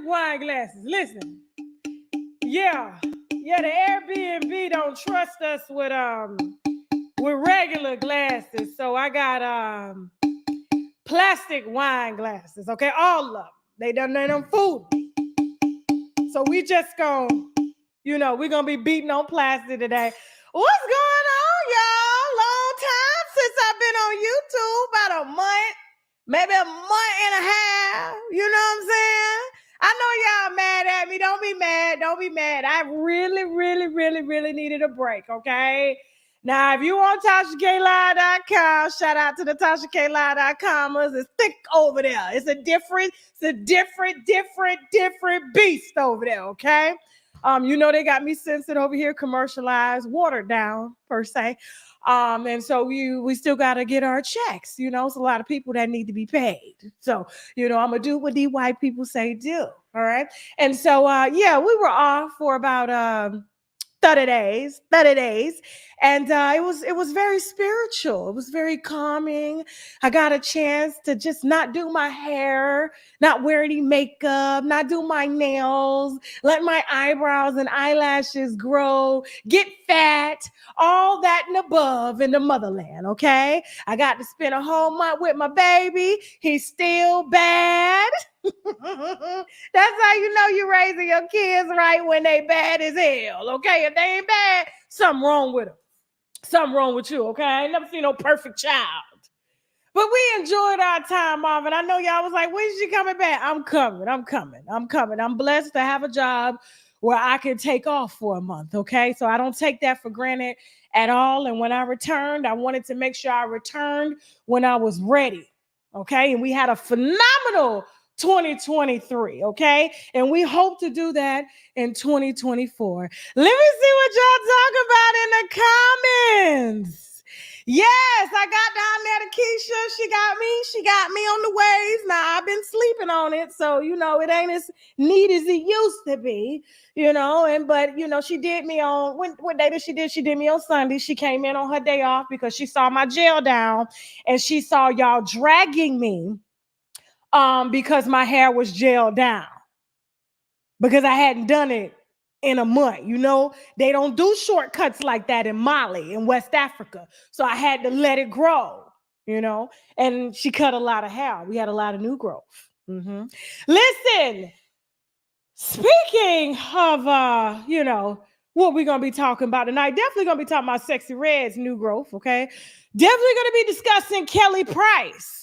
wine glasses. Listen. Yeah, the Airbnb don't trust us with regular glasses, so I got plastic wine glasses. Okay, all of them. They done food me. So we just we're gonna be beating on plastic today. What's going on, y'all? Long time since I've been on YouTube, about a month, maybe a month and a half. You know what I'm saying? I know y'all mad at me. Don't be mad. Don't be mad. I really needed a break, okay? Now, if you on TashaKLive.com, shout out to the TashaKLive.comers. It's thick over there. It's a different beast over there, okay? They got me censored over here, commercialized, watered down, per se. And so we still got to get our checks. It's a lot of people that need to be paid. So, I'm going to do what these white people say do. All right. And so, we were off for about 30 days. And it was very spiritual. It was very calming. I got a chance to just not do my hair, not wear any makeup, not do my nails, let my eyebrows and eyelashes grow, get fat, all that and above in the motherland, okay? I got to spend a whole month with my baby. He's still bad. That's how you know you're raising your kids right, when they bad as hell, okay? If they ain't bad, something wrong with them. Something wrong with you, okay? I ain't never seen no perfect child. But we enjoyed our time off, and I know y'all was like, when's she coming back? I'm coming. I'm blessed to have a job where I can take off for a month, okay? So I don't take that for granted at all. And when I returned, I wanted to make sure I returned when I was ready, okay? And we had a phenomenal 2023, okay? And we hope to do that in 2024. Let me see what y'all talk about in the comments. Yes, I got down there to Keisha. She got me on the waves. Now, I've been sleeping on it, so, it ain't as neat as it used to be, but she did me on, what day did she do? She did me on Sunday. She came in on her day off because she saw my gel down, and she saw y'all dragging me because my hair was gelled down, because I hadn't done it in a month. They don't do shortcuts like that in Mali, in West Africa. So I had to let it grow, and she cut a lot of hair. We had a lot of new growth. Listen, speaking of, what we're going to be talking about tonight, definitely going to be talking about Sexy Red's new growth, okay? Definitely going to be discussing Kelly Price,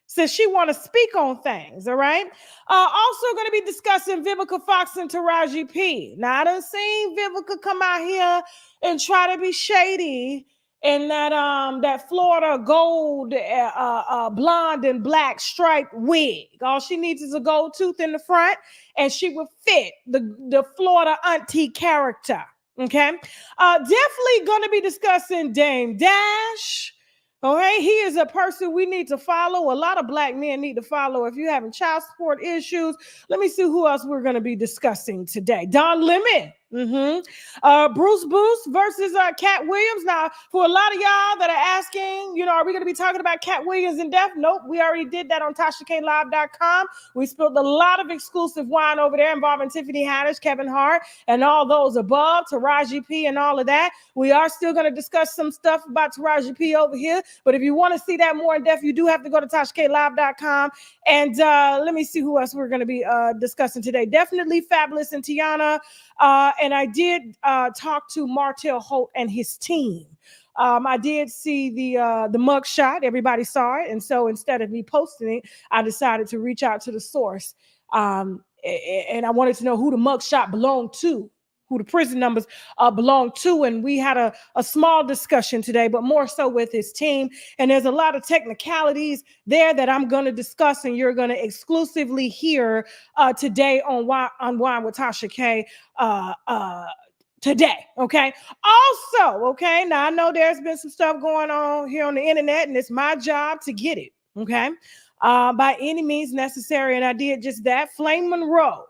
since she want to speak on things, all right? Also going to be discussing Vivica Fox and Taraji P. Now, I done seen Vivica come out here and try to be shady in that Florida gold blonde and black striped wig. All she needs is a gold tooth in the front, and she would fit the Florida auntie character, okay? Definitely going to be discussing Dame Dash. Okay, he is a person we need to follow. A lot of black men need to follow. If you're having child support issues, let me see who else we're going to be discussing today. Don Lemon. Bruce Boost versus Katt Williams. Now, for a lot of y'all that are asking, are we going to be talking about Katt Williams in depth? Nope, we already did that on TashaKLive.com. We spilled a lot of exclusive wine over there involving Tiffany Haddish, Kevin Hart, and all those above, Taraji P and all of that. We are still going to discuss some stuff about Taraji P over here, but if you want to see that more in depth, you do have to go to TashaKLive.com. And let me see who else we're going to be discussing today. Definitely Fabolous and Tiana. And I did talk to Martell Holt and his team. I did see the mugshot. Everybody saw it. And so instead of me posting it, I decided to reach out to the source. And I wanted to know who the mugshot belonged to, who the prison numbers belong to. And we had a small discussion today, but more so with his team. And there's a lot of technicalities there that I'm going to discuss, and you're going to exclusively hear today on Wine with Tasha K today, okay? Also, okay, now I know there's been some stuff going on here on the internet, and it's my job to get it, okay? By any means necessary, and I did just that. Flame Monroe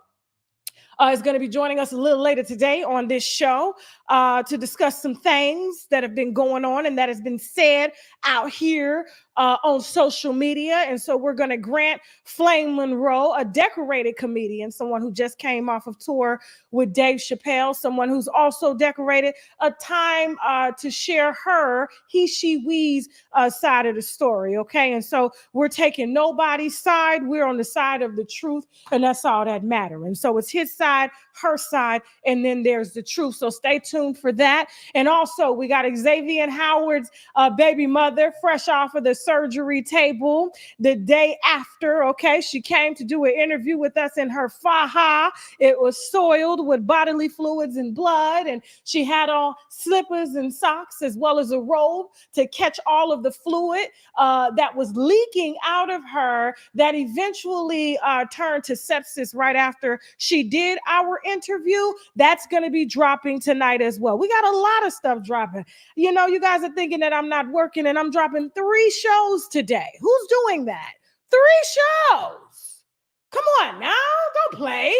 is going to be joining us a little later today on this show to discuss some things that have been going on and that has been said out here on social media. And so we're going to grant Flame Monroe, a decorated comedian, someone who just came off of tour with Dave Chappelle, someone who's also decorated, a time to share her he, she, we's side of the story. Okay. And so we're taking nobody's side. We're on the side of the truth. And that's all that matters. And so it's his side, her side, and then there's the truth. So stay tuned for that. And also we got Xavier Howard's baby mother, fresh off of the surgery table the day after. Okay. She came to do an interview with us in her faja. It was soiled with bodily fluids and blood. And she had on slippers and socks as well as a robe to catch all of the fluid that was leaking out of her that eventually turned to sepsis right after she did our interview. That's going to be dropping tonight as well. We got a lot of stuff dropping. You know, you guys are thinking that I'm not working, and I'm dropping 3 shows today. Who's doing that? 3 shows. Come on now. Don't play.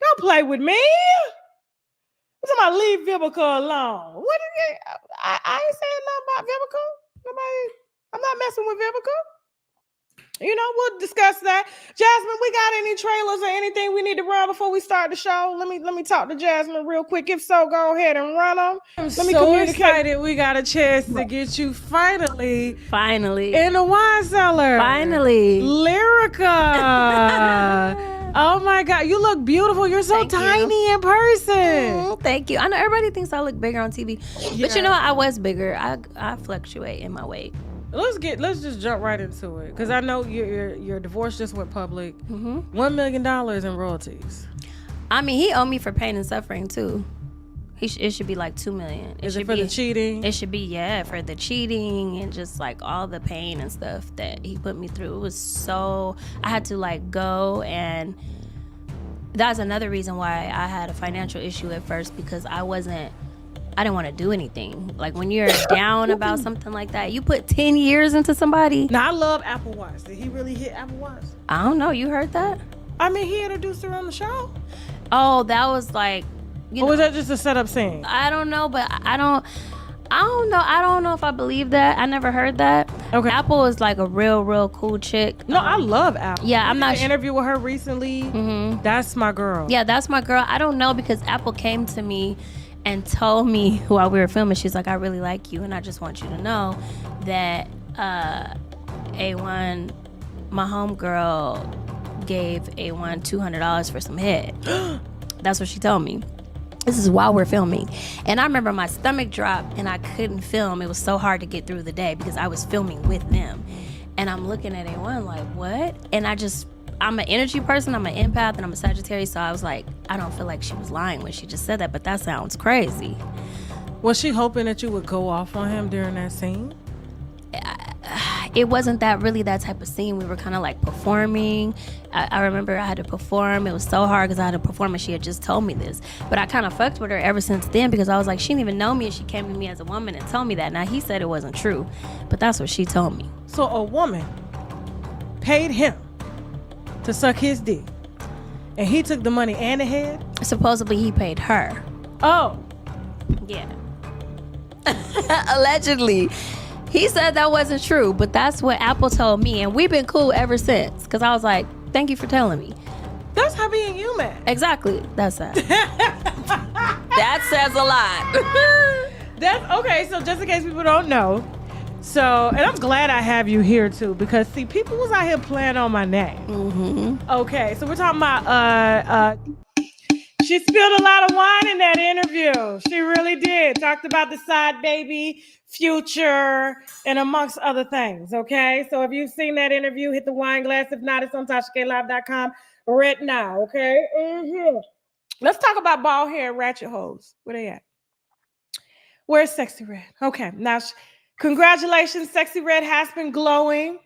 Don't play with me. Somebody leave Vivica alone. What is it? I ain't saying nothing about Vivica. Nobody. I'm not messing with Vivica. You know, we'll discuss that. Jasmine, we got any trailers or anything we need to run before we start the show? Let me talk to Jasmine real quick. If so, go ahead and run them. Let me so excited we got a chance to get you finally in the wine cellar. Finally. Lyrica. Oh my God, you look beautiful. You're so tiny in person. Thank you. I know everybody thinks I look bigger on TV, but you know, I was bigger. I fluctuate in my weight. Let's just jump right into it, because I know your divorce just went public. $1 million in royalties. I mean, he owed me for pain and suffering too. It should be like $2 million. Is it for the cheating? It should be for the cheating and just like all the pain and stuff that he put me through. It was so I had to like go, and that's another reason why I had a financial issue at first, because I didn't want to do anything. Like when you're down about something like that, you put 10 years into somebody. Now I love Apple Watch. Did he really hit Apple Watch? I don't know. You heard that? I mean, he introduced her on the show. Oh, that was like, or was that just a setup scene? I don't know, but I don't know. I don't know if I believe that. I never heard that. Okay. Apple is like a real cool chick. No, I love Apple. Yeah, I'm not. Interview with her recently. That's my girl. Yeah, that's my girl. I don't know, because Apple came to me and told me while we were filming, she's like, I really like you, and I just want you to know that A1, my homegirl, gave A1 $200 for some head. That's what she told me. This is while we're filming. And I remember my stomach dropped and I couldn't film. It was so hard to get through the day because I was filming with them. And I'm looking at A1 like, what? And I'm an energy person, I'm an empath, and I'm a Sagittarius, so I was like, I don't feel like she was lying when she just said that, but that sounds crazy. Was she hoping that you would go off on him during that scene? It wasn't that type of scene. We were kind of like performing. I remember I had to perform. It was so hard because I had to perform, and she had just told me this. But I kind of fucked with her ever since then, because I was like, she didn't even know me, and she came to me as a woman and told me that. Now, he said it wasn't true, but that's what she told me. So a woman paid him to suck his dick, and he took the money and the head? Supposedly he paid her. Oh. Yeah. Allegedly. He said that wasn't true, but that's what Apple told me, and we've been cool ever since, because I was like, thank you for telling me. That's how being human. Exactly. That's that. That says a lot. That's okay. So just in case people don't know, and I'm glad I have you here too, because see, people was out here playing on my name. Okay, so we're talking about she spilled a lot of wine in that interview. She really did. Talked about the side baby, future, and amongst other things. Okay, so if you've seen that interview, hit the wine glass. If not, it's on TashaKLive.com right now. Okay. Let's talk about bald hair and ratchet hoes. Where they at? Where's Sexy Red? Okay, now. Congratulations, Sexy Red has been glowing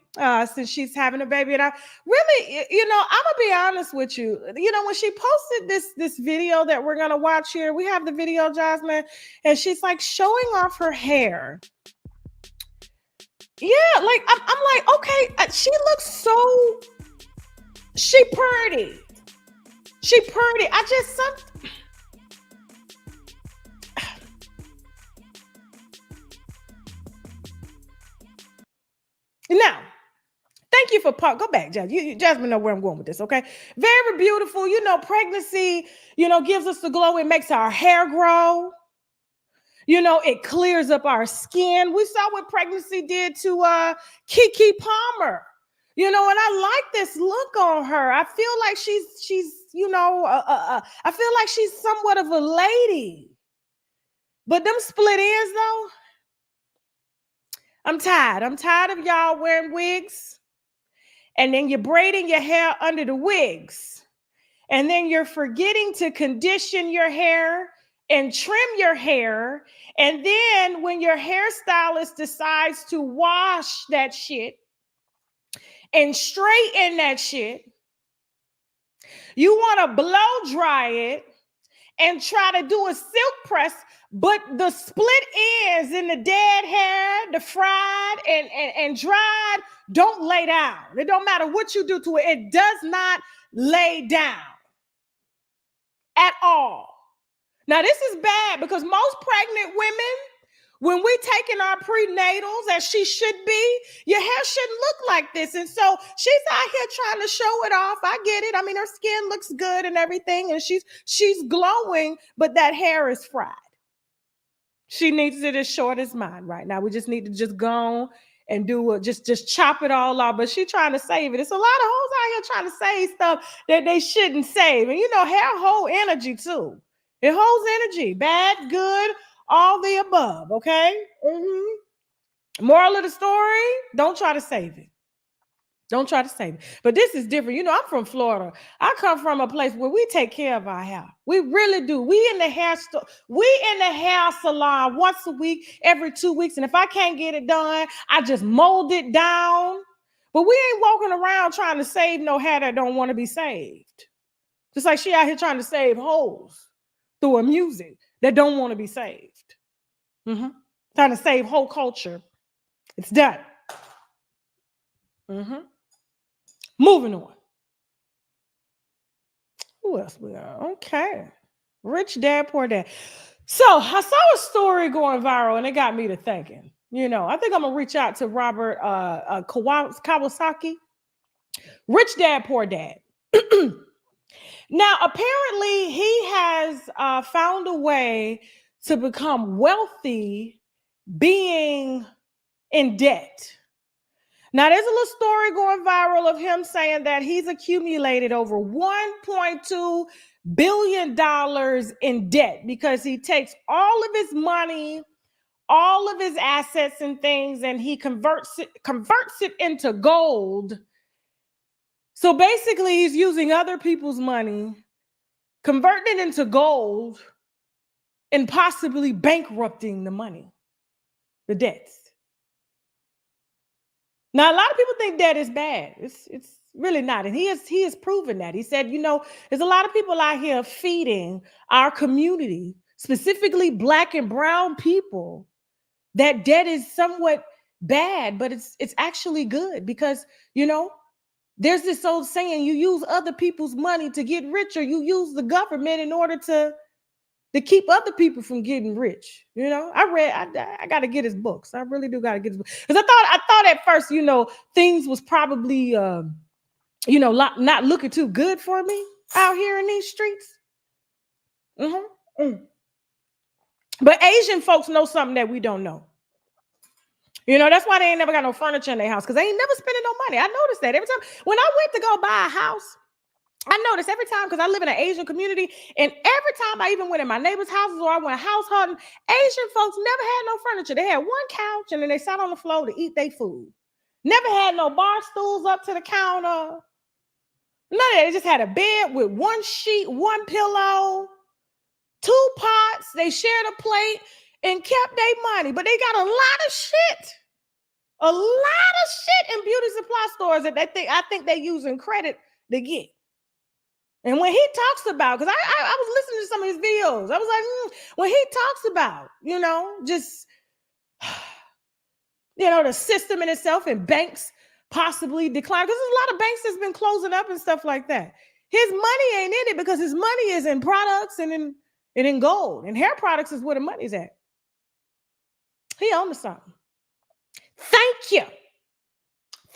since she's having a baby. And I really, I'm gonna be honest with you. When she posted this video that we're gonna watch here, we have the video, Jasmine, and she's like showing off her hair. Yeah, like I'm like, okay, she looks so pretty. She pretty. Now, thank you for go back, Jasmine. Jasmine know where I'm going with this, okay? Very beautiful. Pregnancy, gives us the glow. It makes our hair grow. It clears up our skin. We saw what pregnancy did to Keke Palmer. And I like this look on her. I feel like she's I feel like she's somewhat of a lady. But them split ends, though, I'm tired. I'm tired of y'all wearing wigs. And then you're braiding your hair under the wigs. And then you're forgetting to condition your hair and trim your hair. And then when your hairstylist decides to wash that shit and straighten that shit, you want to blow dry it and try to do a silk press, but the split ends in the dead hair, the fried and dried, don't lay down. It don't matter what you do to it. It does not lay down at all. Now, this is bad because most pregnant women, when we taking our prenatals, as she should be, your hair shouldn't look like this. And so she's out here trying to show it off. I get it. I mean, her skin looks good and everything, and she's glowing, but that hair is fried. She needs it as short as mine right now. We just need to just go and do it, just chop it all off. But she's trying to save it. It's a lot of hoes out here trying to save stuff that they shouldn't save. And hair hold energy too. It holds energy, bad, good, all the above, okay? Moral of the story, don't try to save it. Don't try to save it. But this is different. I'm from Florida. I come from a place where we take care of our hair. We really do. We in the hair salon once a week, every 2 weeks. And if I can't get it done, I just mold it down. But we ain't walking around trying to save no hair that don't want to be saved. Just like she out here trying to save hoes through her music that don't want to be saved. Trying to save whole culture. It's done. Moving on. Who else we got? Okay. Rich Dad, Poor Dad. So I saw a story going viral and it got me to thinking. I think I'm going to reach out to Robert Kawasaki. Rich Dad, Poor Dad. Now, apparently he has found a way to become wealthy being in debt. Now, there's a little story going viral of him saying that he's accumulated over $1.2 billion in debt because he takes all of his money, all of his assets and things, and he converts it into gold. So basically, he's using other people's money, converting it into gold, and possibly bankrupting the money, the debts. Now, a lot of people think debt is bad. It's really not. And he has proven that. He said, there's a lot of people out here feeding our community, specifically Black and brown people, that debt is somewhat bad, but it's actually good because, there's this old saying, you use other people's money to get rich, or you use the government in order to keep other people from getting rich. I got to get his books. I really do got to get his books. Because I thought at first, things was probably, not looking too good for me out here in these streets. But Asian folks know something that we don't know. That's why they ain't never got no furniture in their house, because they ain't never spending no money. I noticed that every time when I went to go buy a house. I noticed every time, because I live in an Asian community, and every time I even went in my neighbor's houses or I went house hunting, Asian folks never had no furniture. They had one couch and then they sat on the floor to eat their food. Never had no bar stools up to the counter. None of that. They just had a bed with one sheet, one pillow, 2 pots. They shared a plate and kept their money. But they got a lot of shit. A lot of shit in beauty supply stores that I think they're using credit to get. And when he talks about, because I was listening to some of his videos, I was like, when he talks about, just, the system in itself and banks possibly decline, because there's a lot of banks that's been closing up and stuff like that. His money ain't in it because his money is in products and in gold. And hair products is where the money's at. He owns something. Thank you.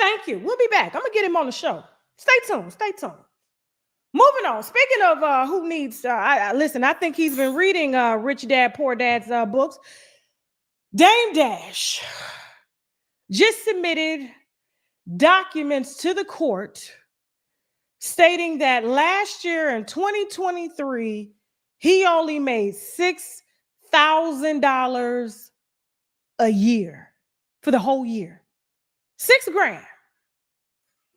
Thank you. We'll be back. I'm going to get him on the show. Stay tuned. Stay tuned. Moving on. Speaking of who needs, listen, I think he's been reading Rich Dad, Poor Dad's books. Dame Dash just submitted documents to the court stating that last year in 2023, he only made $6,000 a year for the whole year. $6,000.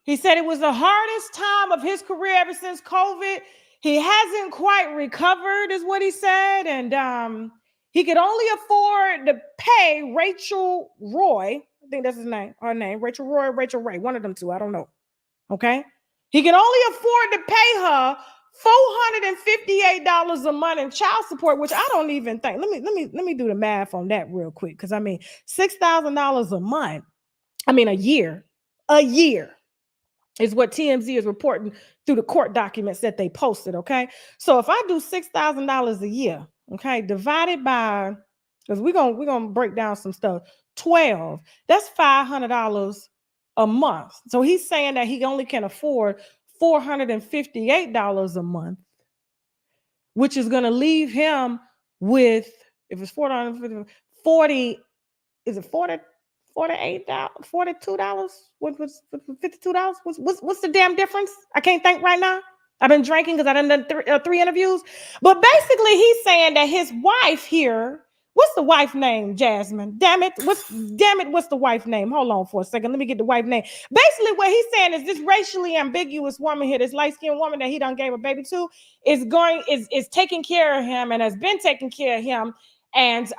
He said it was the hardest time of his career ever since COVID. He hasn't quite recovered, is what he said. And he could only afford to pay Rachel Roy. I think that's her name. Rachel Roy, Rachel Ray, one of them two. I don't know. Okay. He can only afford to pay her $458 a month in child support, which I don't even think. Let me do the math on that real quick. Because I mean, $6,000 a month. A year is what TMZ is reporting through the court documents that they posted. Okay. So if I do $6,000 a year, okay, divided by, because we're gonna break down some stuff, 12, that's $500 a month. So he's saying that he only can afford $458 a month, which is going to leave him with, if it's $40, is it $48, $42? What's $52? What's the damn difference? I can't think right now. I've been drinking because I done three interviews. But basically, he's saying that his wife here, what's the wife name, Jasmine? Damn it, what's the wife name? Hold on for a second. Let me get the wife name. Basically, what he's saying is this racially ambiguous woman here, this light-skinned woman that he done gave a baby to, is taking care of him and has been taking care of him. And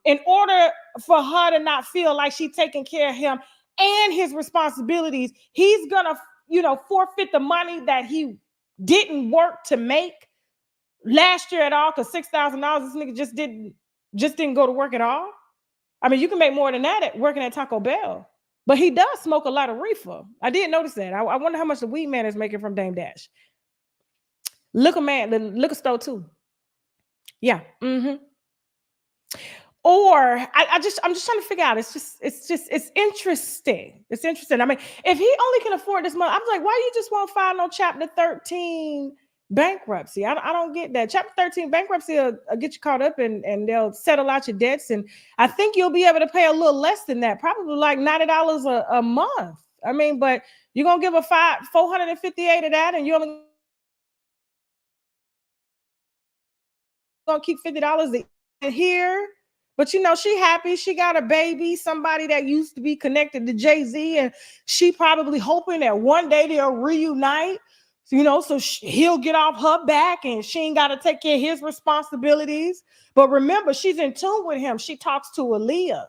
in order for her to not feel like she's taking care of him and his responsibilities, he's gonna, forfeit the money that he didn't work to make last year at all, because $6,000, this nigga just didn't go to work at all. I mean, you can make more than that working at Taco Bell, but he does smoke a lot of reefer. I did notice that. I wonder how much the weed man is making from Dame Dash. The liquor store too. Yeah. Mm-hmm. Or I'm just trying to figure out. It's interesting. It's interesting. I mean, if he only can afford this money, I'm like, why you just won't file no Chapter 13 bankruptcy? I don't get that. Chapter 13 bankruptcy will get you caught up and they'll settle out your debts. And I think you'll be able to pay a little less than that, probably like $90 a month. I mean, but you're going to give a $458 of that, and you're only going to keep $50 a here. But she happy. She got a baby, somebody that used to be connected to Jay-Z, and she probably hoping that one day they'll reunite, so he'll get off her back and she ain't got to take care of his responsibilities. But remember, she's in tune with him. She talks to Aaliyah.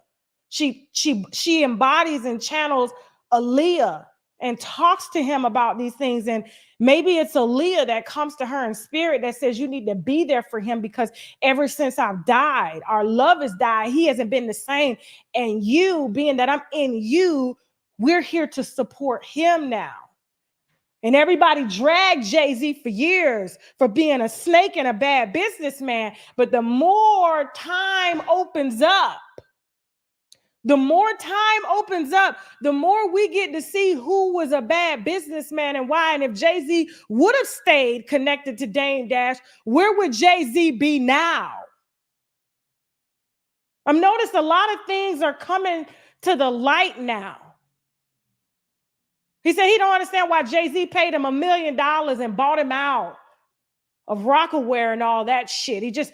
She embodies and channels Aaliyah and talks to him about these things. And maybe it's Aaliyah that comes to her in spirit that says, you need to be there for him, because ever since I've died, our love has died. He hasn't been the same. And you, being that I'm in you, we're here to support him now. And everybody dragged Jay-Z for years for being a snake and a bad businessman. But the more time opens up, the more we get to see who was a bad businessman and why. And if Jay-Z would have stayed connected to Dame Dash, where would Jay-Z be now? I've noticed a lot of things are coming to the light now. He said he don't understand why Jay-Z paid him $1 million and bought him out of Rockaware and all that shit. He just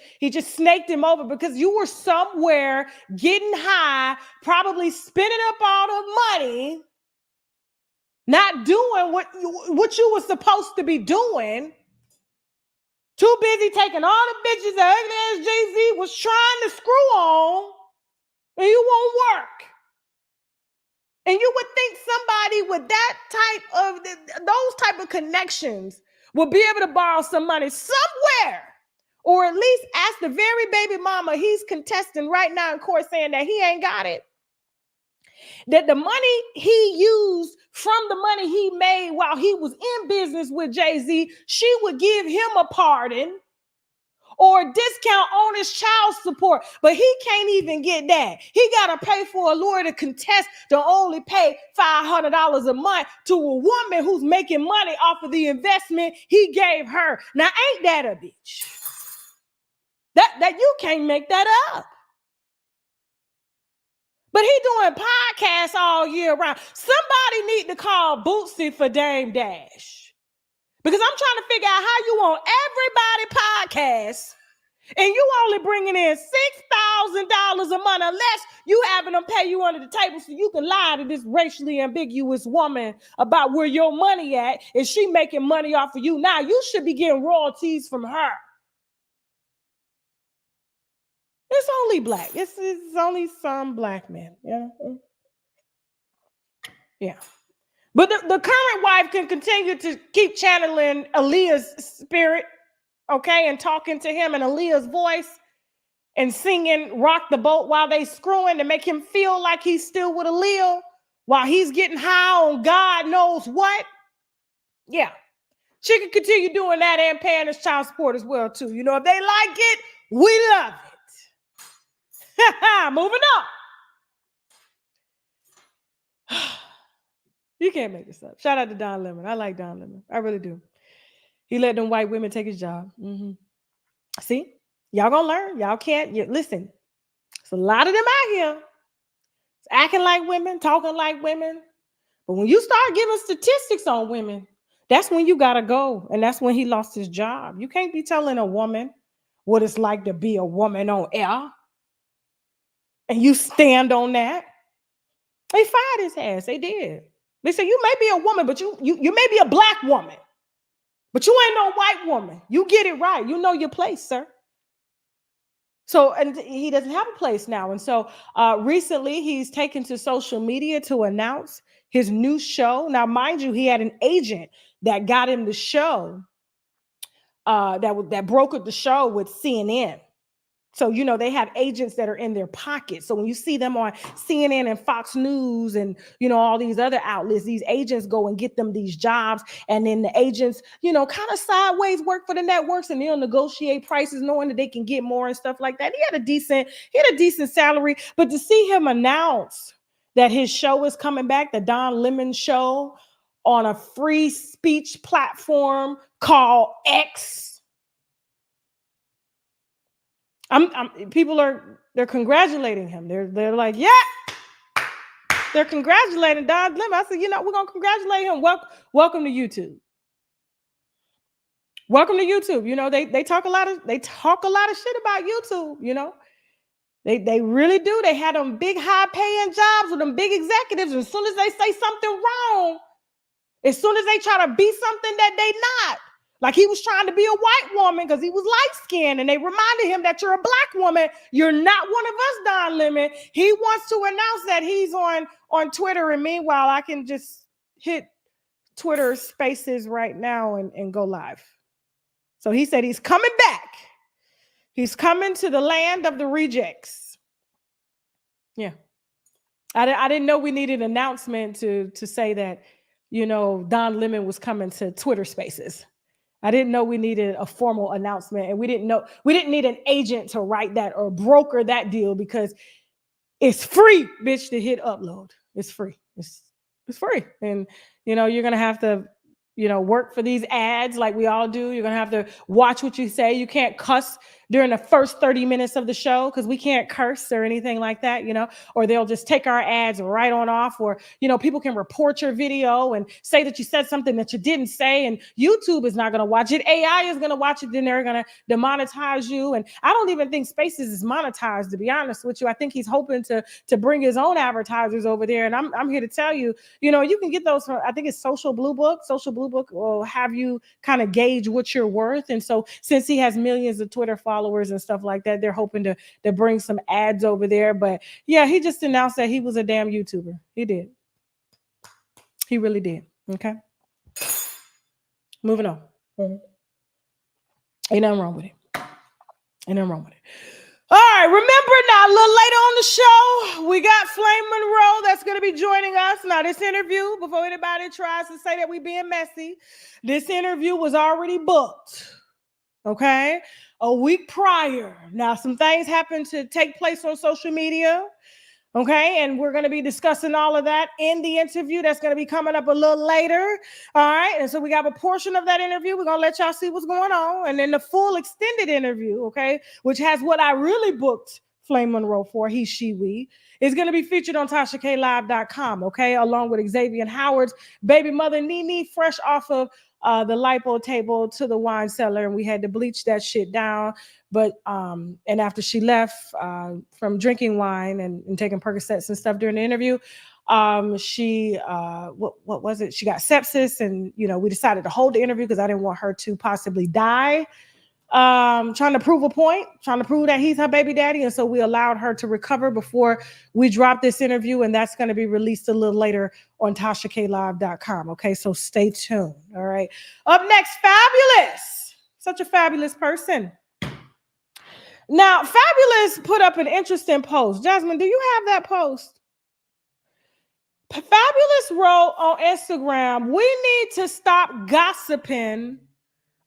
snaked him over because you were somewhere getting high, probably spending up all the money, not doing what you were supposed to be doing. Too busy taking all the bitches that ugly ass Jay-Z was trying to screw on, and you won't work. And you would think somebody with that those type of connections will be able to borrow some money somewhere, or at least ask the very baby mama he's contesting right now in court saying that he ain't got it, that the money he used from the money he made while he was in business with Jay-Z, she would give him a pardon, or discount on his child support. But he can't even get that. He got to pay for a lawyer to contest to only pay $500 a month to a woman who's making money off of the investment he gave her. Now, ain't that a bitch? That you can't make that up. But he doing podcasts all year round. Somebody need to call Bootsy for Dame Dash. Because I'm trying to figure out how you want everybody podcast and you only bringing in $6,000 a month unless you having them pay you under the table so you can lie to this racially ambiguous woman about where your money at and she making money off of you. Now you should be getting royalties from her. It's only black. It's only some black men. Yeah. Yeah. But the current wife can continue to keep channeling Aaliyah's spirit, okay, and talking to him in Aaliyah's voice and singing Rock the Boat while they screwing to make him feel like he's still with Aaliyah while he's getting high on God knows what. Yeah. She can continue doing that and paying his child support as well, too. You know, if they like it, we love it. Moving on. You can't make this up. Shout out to Don Lemon. I like Don Lemon. I really do. He let them white women take his job. Mm-hmm. See? Y'all gonna learn. Y'all can't. Listen, there's a lot of them out here. It's acting like women, talking like women. But when you start giving statistics on women, that's when you gotta go. And that's when he lost his job. You can't be telling a woman what it's like to be a woman on air. And you stand on that. They fired his ass. They did. They said, you may be a woman, but you may be a black woman, but you ain't no white woman. You get it right. You know your place, sir. So, and he doesn't have a place now. And so recently he's taken to social media to announce his new show. Now, mind you, he had an agent that got him the show that brokered the show with CNN. So, you know, they have agents that are in their pocket. So when you see them on CNN and Fox News and, you know, all these other outlets, these agents go and get them these jobs. And then the agents, you know, kind of sideways work for the networks and they'll negotiate prices knowing that they can get more and stuff like that. He had a decent salary. But to see him announce that his show is coming back, the Don Lemon Show, on a free speech platform called X, they're congratulating him. They're like, yeah, they're congratulating Don Lemon. I said, you know, we're gonna congratulate him. Welcome to YouTube. Welcome to YouTube. You know, they talk a lot of shit about YouTube. You know, they really do. They had them big high paying jobs with them big executives. And as soon as they say something wrong, as soon as they try to be something that they not. Like he was trying to be a white woman because he was light-skinned, and they reminded him that you're a black woman. You're not one of us, Don Lemon. He wants to announce that he's on Twitter, and meanwhile, I can just hit Twitter Spaces right now and go live. So he said he's coming back. He's coming to the land of the rejects. Yeah. I didn't know we needed an announcement to say that, you know, Don Lemon was coming to Twitter Spaces. I didn't know we needed a formal announcement, and we didn't need an agent to write that or broker that deal because it's free, bitch, to hit upload. It's free. It's free. And, you know, you're going to have to, you know, work for these ads like we all do. You're going to have to watch what you say. You can't cuss during the first 30 minutes of the show because we can't curse or anything like that, you know, or they'll just take our ads right on off, or, you know, people can report your video and say that you said something that you didn't say, and YouTube is not going to watch it. AI is going to watch it. Then they're going to demonetize you. And I don't even think Spaces is monetized, to be honest with you. I think he's hoping to bring his own advertisers over there. And I'm here to tell you, you know, you can get those from, I think it's Social Blue Book. Social Blue Book will have you kind of gauge what you're worth. And so since he has millions of Twitter followers and stuff like that, they're hoping to bring some ads over there. But yeah, he just announced that he was a damn YouTuber. He did. He really did. Okay. Moving on. Ain't nothing wrong with it. Ain't nothing wrong with it. All right, remember now, a little later on the show, we got Flame Monroe that's going to be joining us. Now, this interview, before anybody tries to say that we being messy, this interview was already booked. Okay. a week prior. Now, some things happened to take place on social media. Okay, and we're going to be discussing all of that in the interview that's going to be coming up a little later. All right, and so we got a portion of that interview. We're going to let y'all see what's going on. And then the full extended interview, okay, which has what I really booked Flame Monroe for, he, she, we, is going to be featured on TashaKLive.com, okay, along with Xavier Howard's baby mother, Nene, fresh off of the lipo table to the wine cellar, and we had to bleach that shit down. But and after she left from drinking wine and taking Percocets and stuff during the interview, she what was it? She got sepsis, and we decided to hold the interview because I didn't want her to possibly die. Trying to prove a point, trying to prove that he's her baby daddy, and so we allowed her to recover before we dropped this interview, and that's going to be released a little later on TashaKLive.com. Okay, so stay tuned. All right. Up next, Fabulous. Such a fabulous person. Now, Fabulous put up an interesting post. Jasmine, do you have that post? Fabulous wrote on Instagram, we need to stop gossiping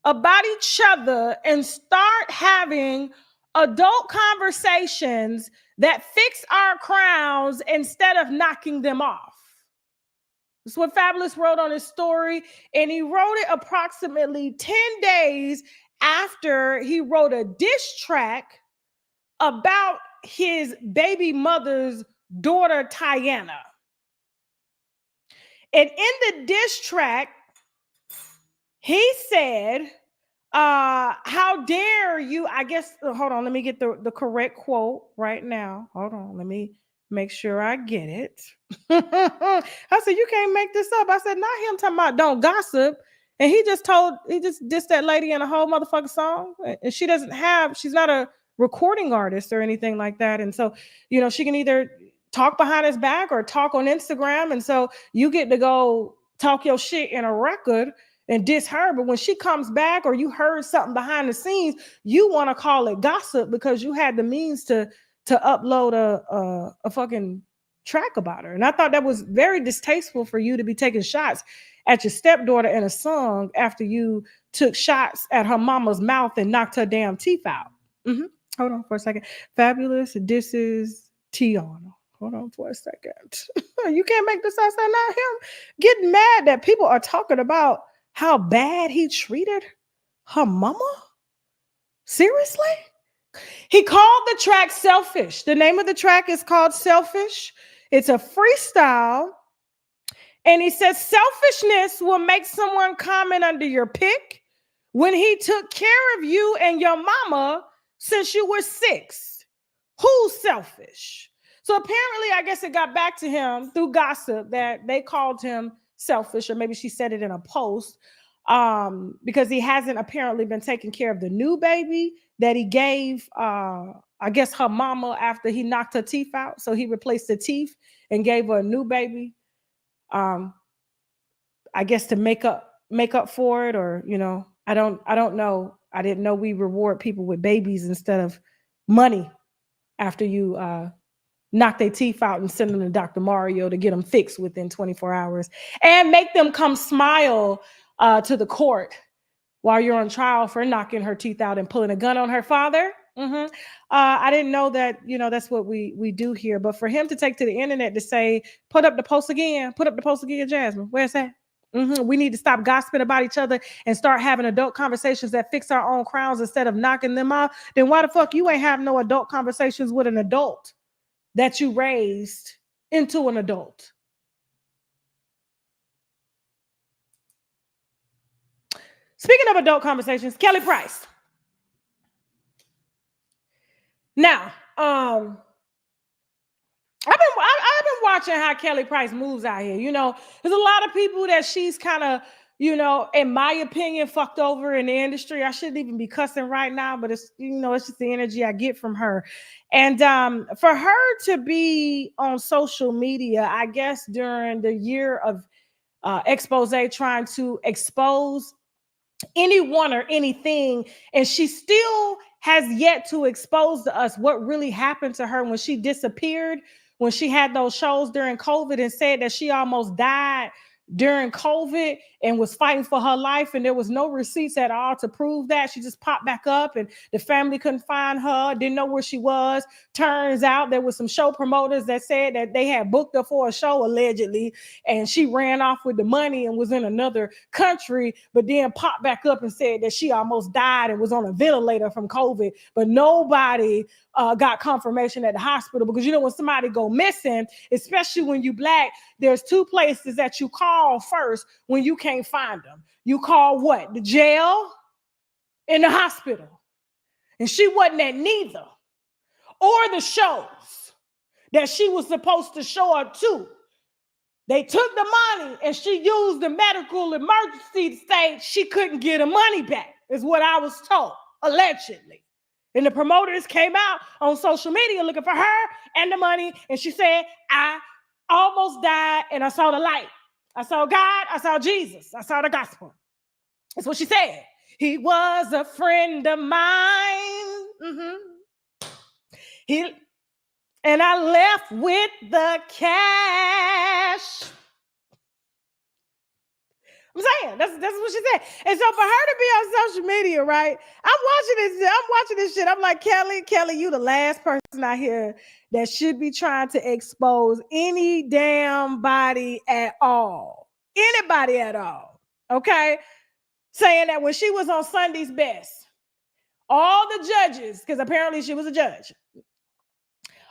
about each other and start having adult conversations that fix our crowns instead of knocking them off. That's what Fabulous wrote on his story, and he wrote it approximately 10 days after he wrote a diss track about his baby mother's daughter, Tiana. And in the diss track, he said, how dare you, I guess, hold on, let me get the correct quote right now. Hold on, let me make sure I get it. I said, you can't make this up. I said, not him talking about don't gossip. And he just dissed that lady in a whole motherfucking song. And she's not a recording artist or anything like that. And so, she can either talk behind his back or talk on Instagram. And so you get to go talk your shit in a record and diss her. But when she comes back or you heard something behind the scenes, you want to call it gossip because you had the means to upload a fucking track about her. And I thought that was very distasteful for you to be taking shots at your stepdaughter in a song after you took shots at her mama's mouth and knocked her damn teeth out. Hold on for a second. Fabulous disses Tiana. Hold on for a second. You can't make this up. Not him getting mad that people are talking about how bad he treated her mama? Seriously? He called the track Selfish. The name of the track is called Selfish. It's a freestyle. And he says, selfishness will make someone comment under your pic when he took care of you and your mama since you were 6. Who's selfish? So apparently, I guess it got back to him through gossip that they called him selfish, or maybe she said it in a post, because he hasn't apparently been taking care of the new baby that he gave, I guess, her mama after he knocked her teeth out. So he replaced the teeth and gave her a new baby, I guess to make up for it, or I don't know. I didn't know we reward people with babies instead of money after you knock their teeth out and send them to Dr. Mario to get them fixed within 24 hours and make them come smile to the court while you're on trial for knocking her teeth out and pulling a gun on her father. I didn't know that, that's what we do here. But for him to take to the internet to say, put up the post again, Jasmine, where's that? We need to stop gossiping about each other and start having adult conversations that fix our own crowns instead of knocking them out. Then why the fuck you ain't have no adult conversations with an adult that you raised into an adult? Speaking of adult conversations, Kelly Price. Now, I've been watching how Kelly Price moves out here. There's a lot of people that she's kind of, in my opinion, fucked over in the industry. I shouldn't even be cussing right now, but it's, it's just the energy I get from her. And for her to be on social media, I guess during the year of expose, trying to expose anyone or anything, and she still has yet to expose to us what really happened to her when she disappeared, when she had those shows during COVID and said that she almost died during COVID and was fighting for her life, and there was no receipts at all to prove that. She just popped back up and the family couldn't find her, didn't know where she was. Turns out there was some show promoters that said that they had booked her for a show allegedly, and she ran off with the money and was in another country, but then popped back up and said that she almost died and was on a ventilator from COVID, but nobody got confirmation at the hospital. Because when somebody go missing, especially when you Black, there's two places that you call first when you can't find them. You call what? The jail and the hospital. And she wasn't at neither. Or the shows that she was supposed to show up to. They took the money and she used the medical emergency to say she couldn't get her money back, is what I was told, allegedly. And the promoters came out on social media looking for her and the money. And she said, I almost died and I saw the light. I saw God, I saw Jesus, I saw the gospel. That's what she said. He was a friend of mine. And I left with the cash. I'm saying that's what she said. And so for her to be on social media, right? I'm watching this shit. I'm like, Kelly, you the last person out here that should be trying to expose any damn body at all. Anybody at all. Okay? Saying that when she was on Sunday's Best, all the judges, because apparently she was a judge,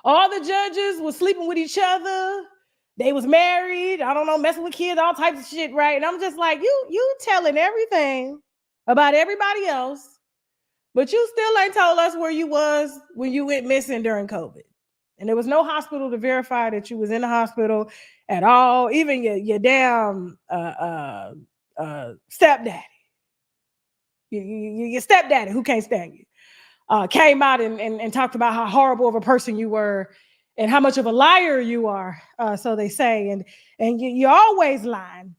all the judges were sleeping with each other. They was married, I don't know, messing with kids, all types of shit, right? And I'm just like, you telling everything about everybody else, but you still ain't told us where you was when you went missing during COVID. And there was no hospital to verify that you was in the hospital at all, even your damn stepdaddy. Your stepdaddy, who can't stand you, came out and talked about how horrible of a person you were and how much of a liar you are, so they say, and you're always lying.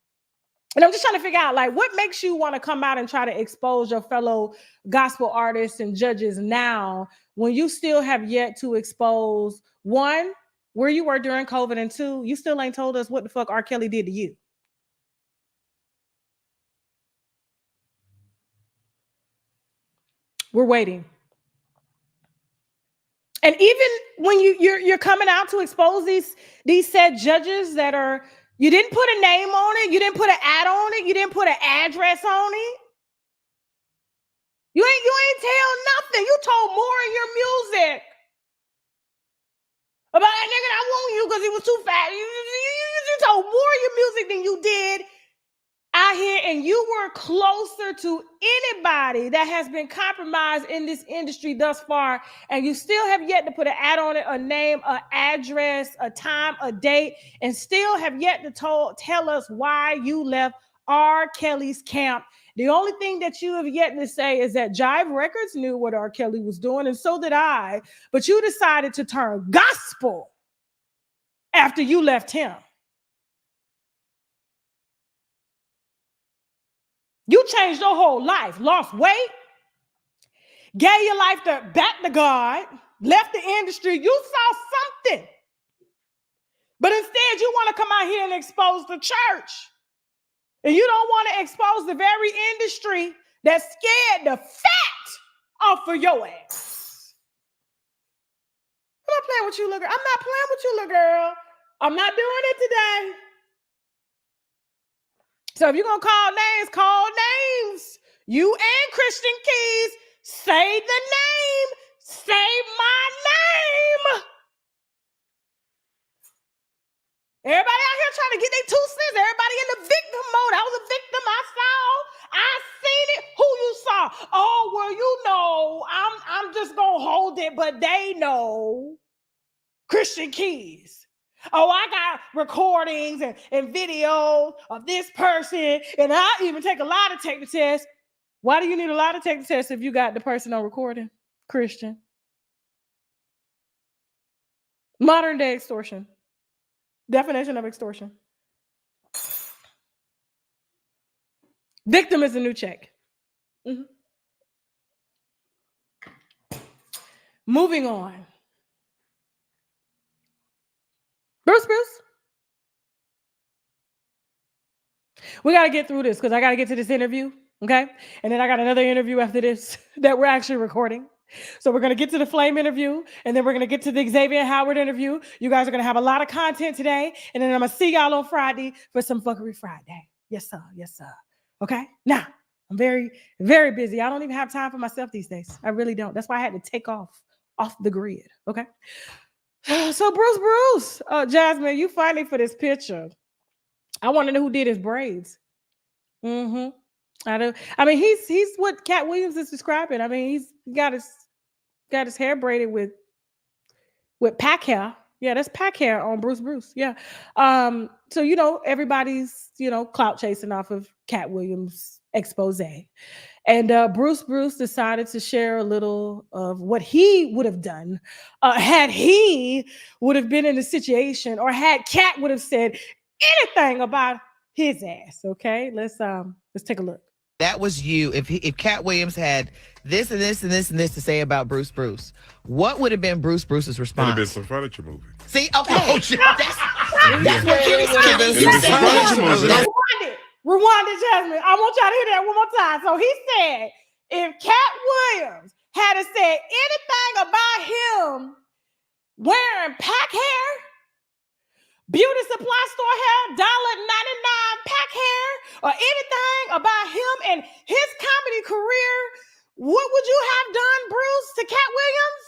And I'm just trying to figure out, like, what makes you want to come out and try to expose your fellow gospel artists and judges now when you still have yet to expose, one, where you were during COVID, and two, you still ain't told us what the fuck R. Kelly did to you. We're waiting. And even when you're coming out to expose these said judges that are, you didn't put a name on it, you didn't put an ad on it, you didn't put an address on it. You ain't tell nothing. You told more in your music about that nigga that want you because he was too fat. You told more in your music than you did out here, and you were closer to anybody that has been compromised in this industry thus far, and you still have yet to put an ad on it, a name, an address, a time, a date, and still have yet to tell us why you left R. Kelly's camp. The only thing that you have yet to say is that Jive Records knew what R. Kelly was doing, and so did I, but you decided to turn gospel after you left him. You changed your whole life, lost weight, gave your life back to God, left the industry. You saw something. But instead, you want to come out here and expose the church. And you don't want to expose the very industry that scared the fat off of your ass. I'm not playing with you, little girl. I'm not playing with you, little girl. I'm not doing it today. So if you're going to call names. You and Christian Keys, say the name. Say my name. Everybody out here trying to get their 2 cents. Everybody in the victim mode. I was a victim. I seen it. Who you saw? Oh, well, you know, I'm just going to hold it, but they know. Christian Keys. Oh, I got recordings and video of this person, and I even take a lie detector test. Why do you need a lie detector test if you got the person on recording? Christian. Modern day extortion. Definition of extortion. Victim is a new check. Mm-hmm. Moving on. Bruce. we got to get through this because I got to get to this interview. Okay. And then I got another interview after this that we're actually recording. So we're going to get to the Flame interview, and then we're going to get to the Xavier Howard interview. You guys are going to have a lot of content today, and then I'm going to see y'all on Friday for some Fuckery Friday. Yes, sir. Yes, sir. Okay? Now, I'm very, very busy. I don't even have time for myself these days. I really don't. That's why I had to take off the grid. Okay? So Bruce, Jasmine, you funny for this picture. I want to know who did his braids. Mm-hmm. I mean, he's what Katt Williams is describing. I mean, he's got his hair braided with pack hair. Yeah, that's pack hair on Bruce. Yeah. So everybody's clout chasing off of Katt Williams' expose. And Bruce decided to share a little of what he would have done had he would have been in the situation, or had Katt would have said anything about his ass. Okay, let's take a look. That was you. If Katt Williams had this and this and this and this to say about Bruce, what would have been Bruce's response? It'd have been some furniture movie. See, okay, that's what Kitty's Rewind it, Jasmine. I want y'all to hear that one more time. So he said, if Katt Williams had said anything about him wearing pack hair, beauty supply store hair, $1.99 pack hair, or anything about him and his comedy career, what would you have done, Bruce, to Katt Williams?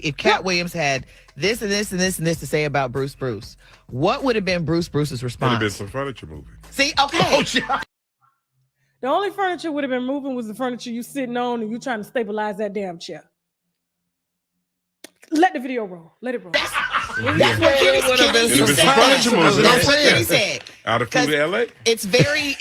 If Katt Williams had this and this and this and this to say about Bruce, what would have been Bruce's response? It'd have been some furniture movie. See, okay. The only furniture would have been moving was the furniture you sitting on and you trying to stabilize that damn chair. Let the video roll. Let it roll. That's what Kitty said. Out of food in LA? It's very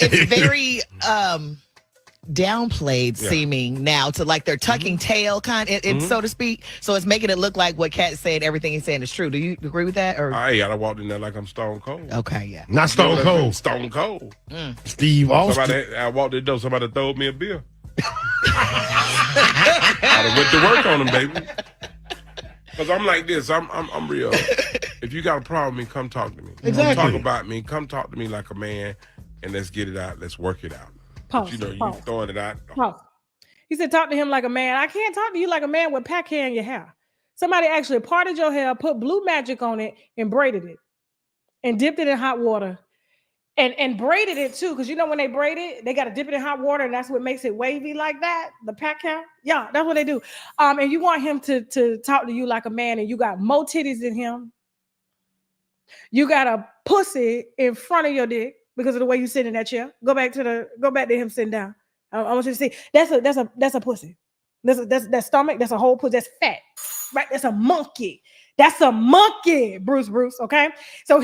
downplayed seeming now to like their tucking tail so to speak. So it's making it look like what Katt said, everything he's saying is true. Do you agree with that? Or I walked in there like I'm Stone Cold. Okay, yeah. Not Stone Cold. Stone Cold. Steve Austin. I walked in the door, somebody throwed me a beer. I went to work on them, baby. Because I'm like this. I'm real. If you got a problem with me, come talk to me. Exactly. Come talk about me. Come talk to me like a man, and let's get it out. Let's work it out. Pause, But, you pause. throwing it out. Pause. He said, talk to him like a man. I can't talk to you like a man with pack hair in your hair. Somebody actually parted your hair, put blue magic on it, and braided it, and dipped it in hot water, and braided it too. Because when they braid it, they got to dip it in hot water, and that's what makes it wavy like that. The pack hair, yeah, that's what they do. And you want him to talk to you like a man, and you got more titties than him. You got a pussy in front of your dick because of the way you sit in that chair. Go back to him sitting down. I want you to see that's a pussy. That's stomach. That's a whole pussy. That's fat, right? That's a monkey. That's a monkey, Bruce. Okay. So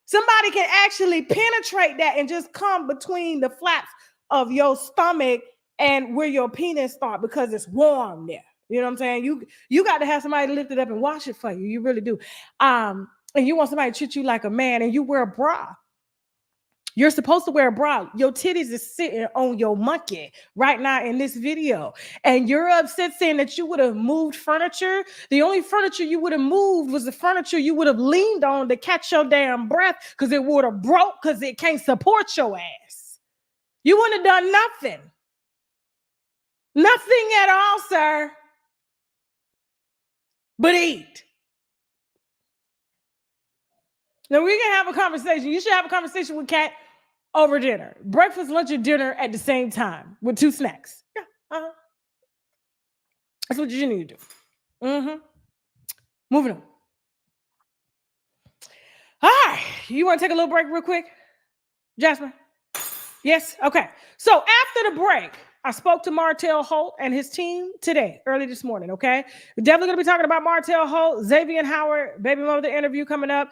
somebody can actually penetrate that and just come between the flaps of your stomach and where your penis starts because it's warm there. You know what I'm saying? You got to have somebody lift it up and wash it for you. You really do. And you want somebody to treat you like a man, and you wear a bra. You're supposed to wear a bra. Your titties is sitting on your monkey right now in this video. And you're upset saying that you would have moved furniture. The only furniture you would have moved was the furniture you would have leaned on to catch your damn breath because it would have broke because it can't support your ass. You wouldn't have done nothing. Nothing at all, sir. But eat. Now we can have a conversation. You should have a conversation with Katt over dinner. Breakfast, lunch, and dinner at the same time with 2 snacks. Yeah, that's what you need to do. Moving on. All right. You want to take a little break real quick, Jasmine? Yes? Okay. So after the break, I spoke to Martell Holt and his team today, early this morning, okay? We're definitely going to be talking about Martell Holt, Xavier Howard, baby mother interview coming up.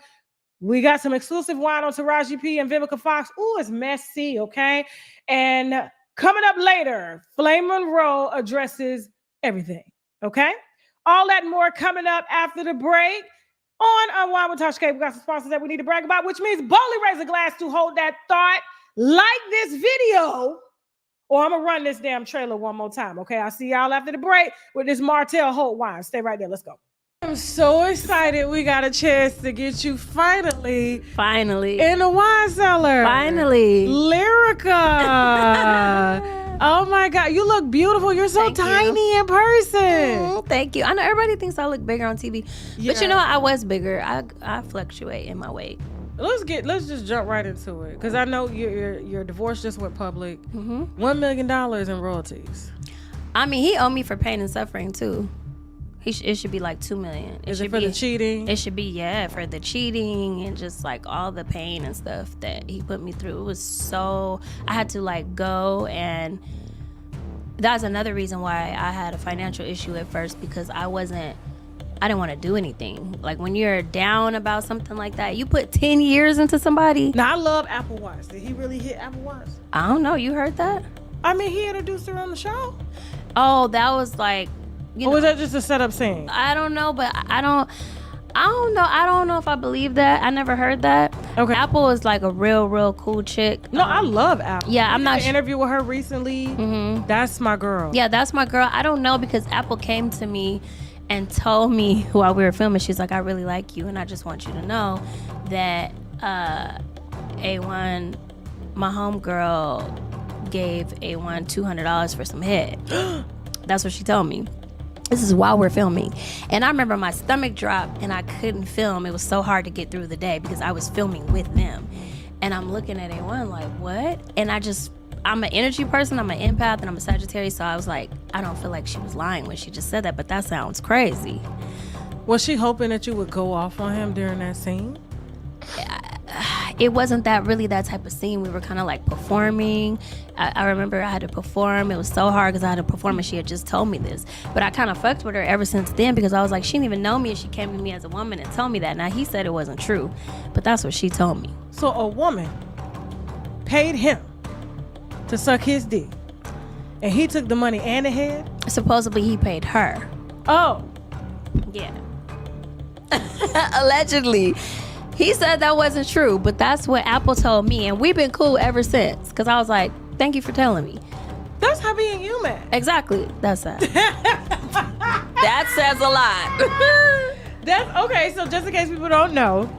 We got some exclusive wine on Taraji P and Vivica Fox. Ooh, it's messy, okay? And coming up later, Flame Monroe addresses everything, okay? All that and more coming up after the break on Unwind with Tasha K. We got some sponsors that we need to brag about, which means boldly raise a glass to hold that thought, like this video, or I'm going to run this damn trailer one more time, okay? I'll see y'all after the break with this Martell Holt wine. Stay right there. Let's go. I'm so excited we got a chance to get you finally in the wine cellar. Finally. Lyrica. Oh my God, you look beautiful. You're so tiny in person. Thank you. I know everybody thinks I look bigger on TV, but you know I was bigger. I fluctuate in my weight. Let's just jump right into it, because I know your divorce just went public. $1 million in royalties. I mean, he owed me for pain and suffering too. It should be like $2 million. Is it for the cheating? It should be, yeah, for the cheating and just like all the pain and stuff that he put me through. It was so, I had to like go, and that's another reason why I had a financial issue at first, because I didn't want to do anything. Like when you're down about something like that, you put 10 years into somebody. Now I love Apple Watch. Did he really hit Apple Watch? I don't know. You heard that? I mean, he introduced her on the show. Oh, that was like, or was that just a setup scene? I don't know, but I don't know. I don't know if I believe that. I never heard that. Okay. Apple is like a real cool chick. No, I love Apple. Yeah, I'm not. Did an interview with her recently. That's my girl. Yeah, that's my girl. I don't know, because Apple came to me and told me while we were filming, she's like, I really like you, and I just want you to know that A1, my homegirl, gave A1 $200 for some head. That's what she told me. This is while we're filming. And I remember my stomach dropped and I couldn't film. It was so hard to get through the day because I was filming with them. And I'm looking at A1 like, what? And I'm an energy person, I'm an empath, and I'm a Sagittarius, so I was like, I don't feel like she was lying when she just said that, but that sounds crazy. Was she hoping that you would go off on him during that scene? It wasn't that type of scene. We were kind of like performing. I remember I had to perform. It was so hard because I had to perform, and she had just told me this. But I kind of fucked with her ever since then, because I was like, she didn't even know me, and she came to me as a woman and told me that. Now, he said it wasn't true, but that's what she told me. So a woman paid him to suck his dick, and he took the money and the head? Supposedly he paid her. Oh. Yeah. Allegedly. He said that wasn't true, but that's what Apple told me, and we've been cool ever since, because I was like, thank you for telling me. That's how being human. Exactly. That's that. That says a lot. That's okay. So just in case people don't know,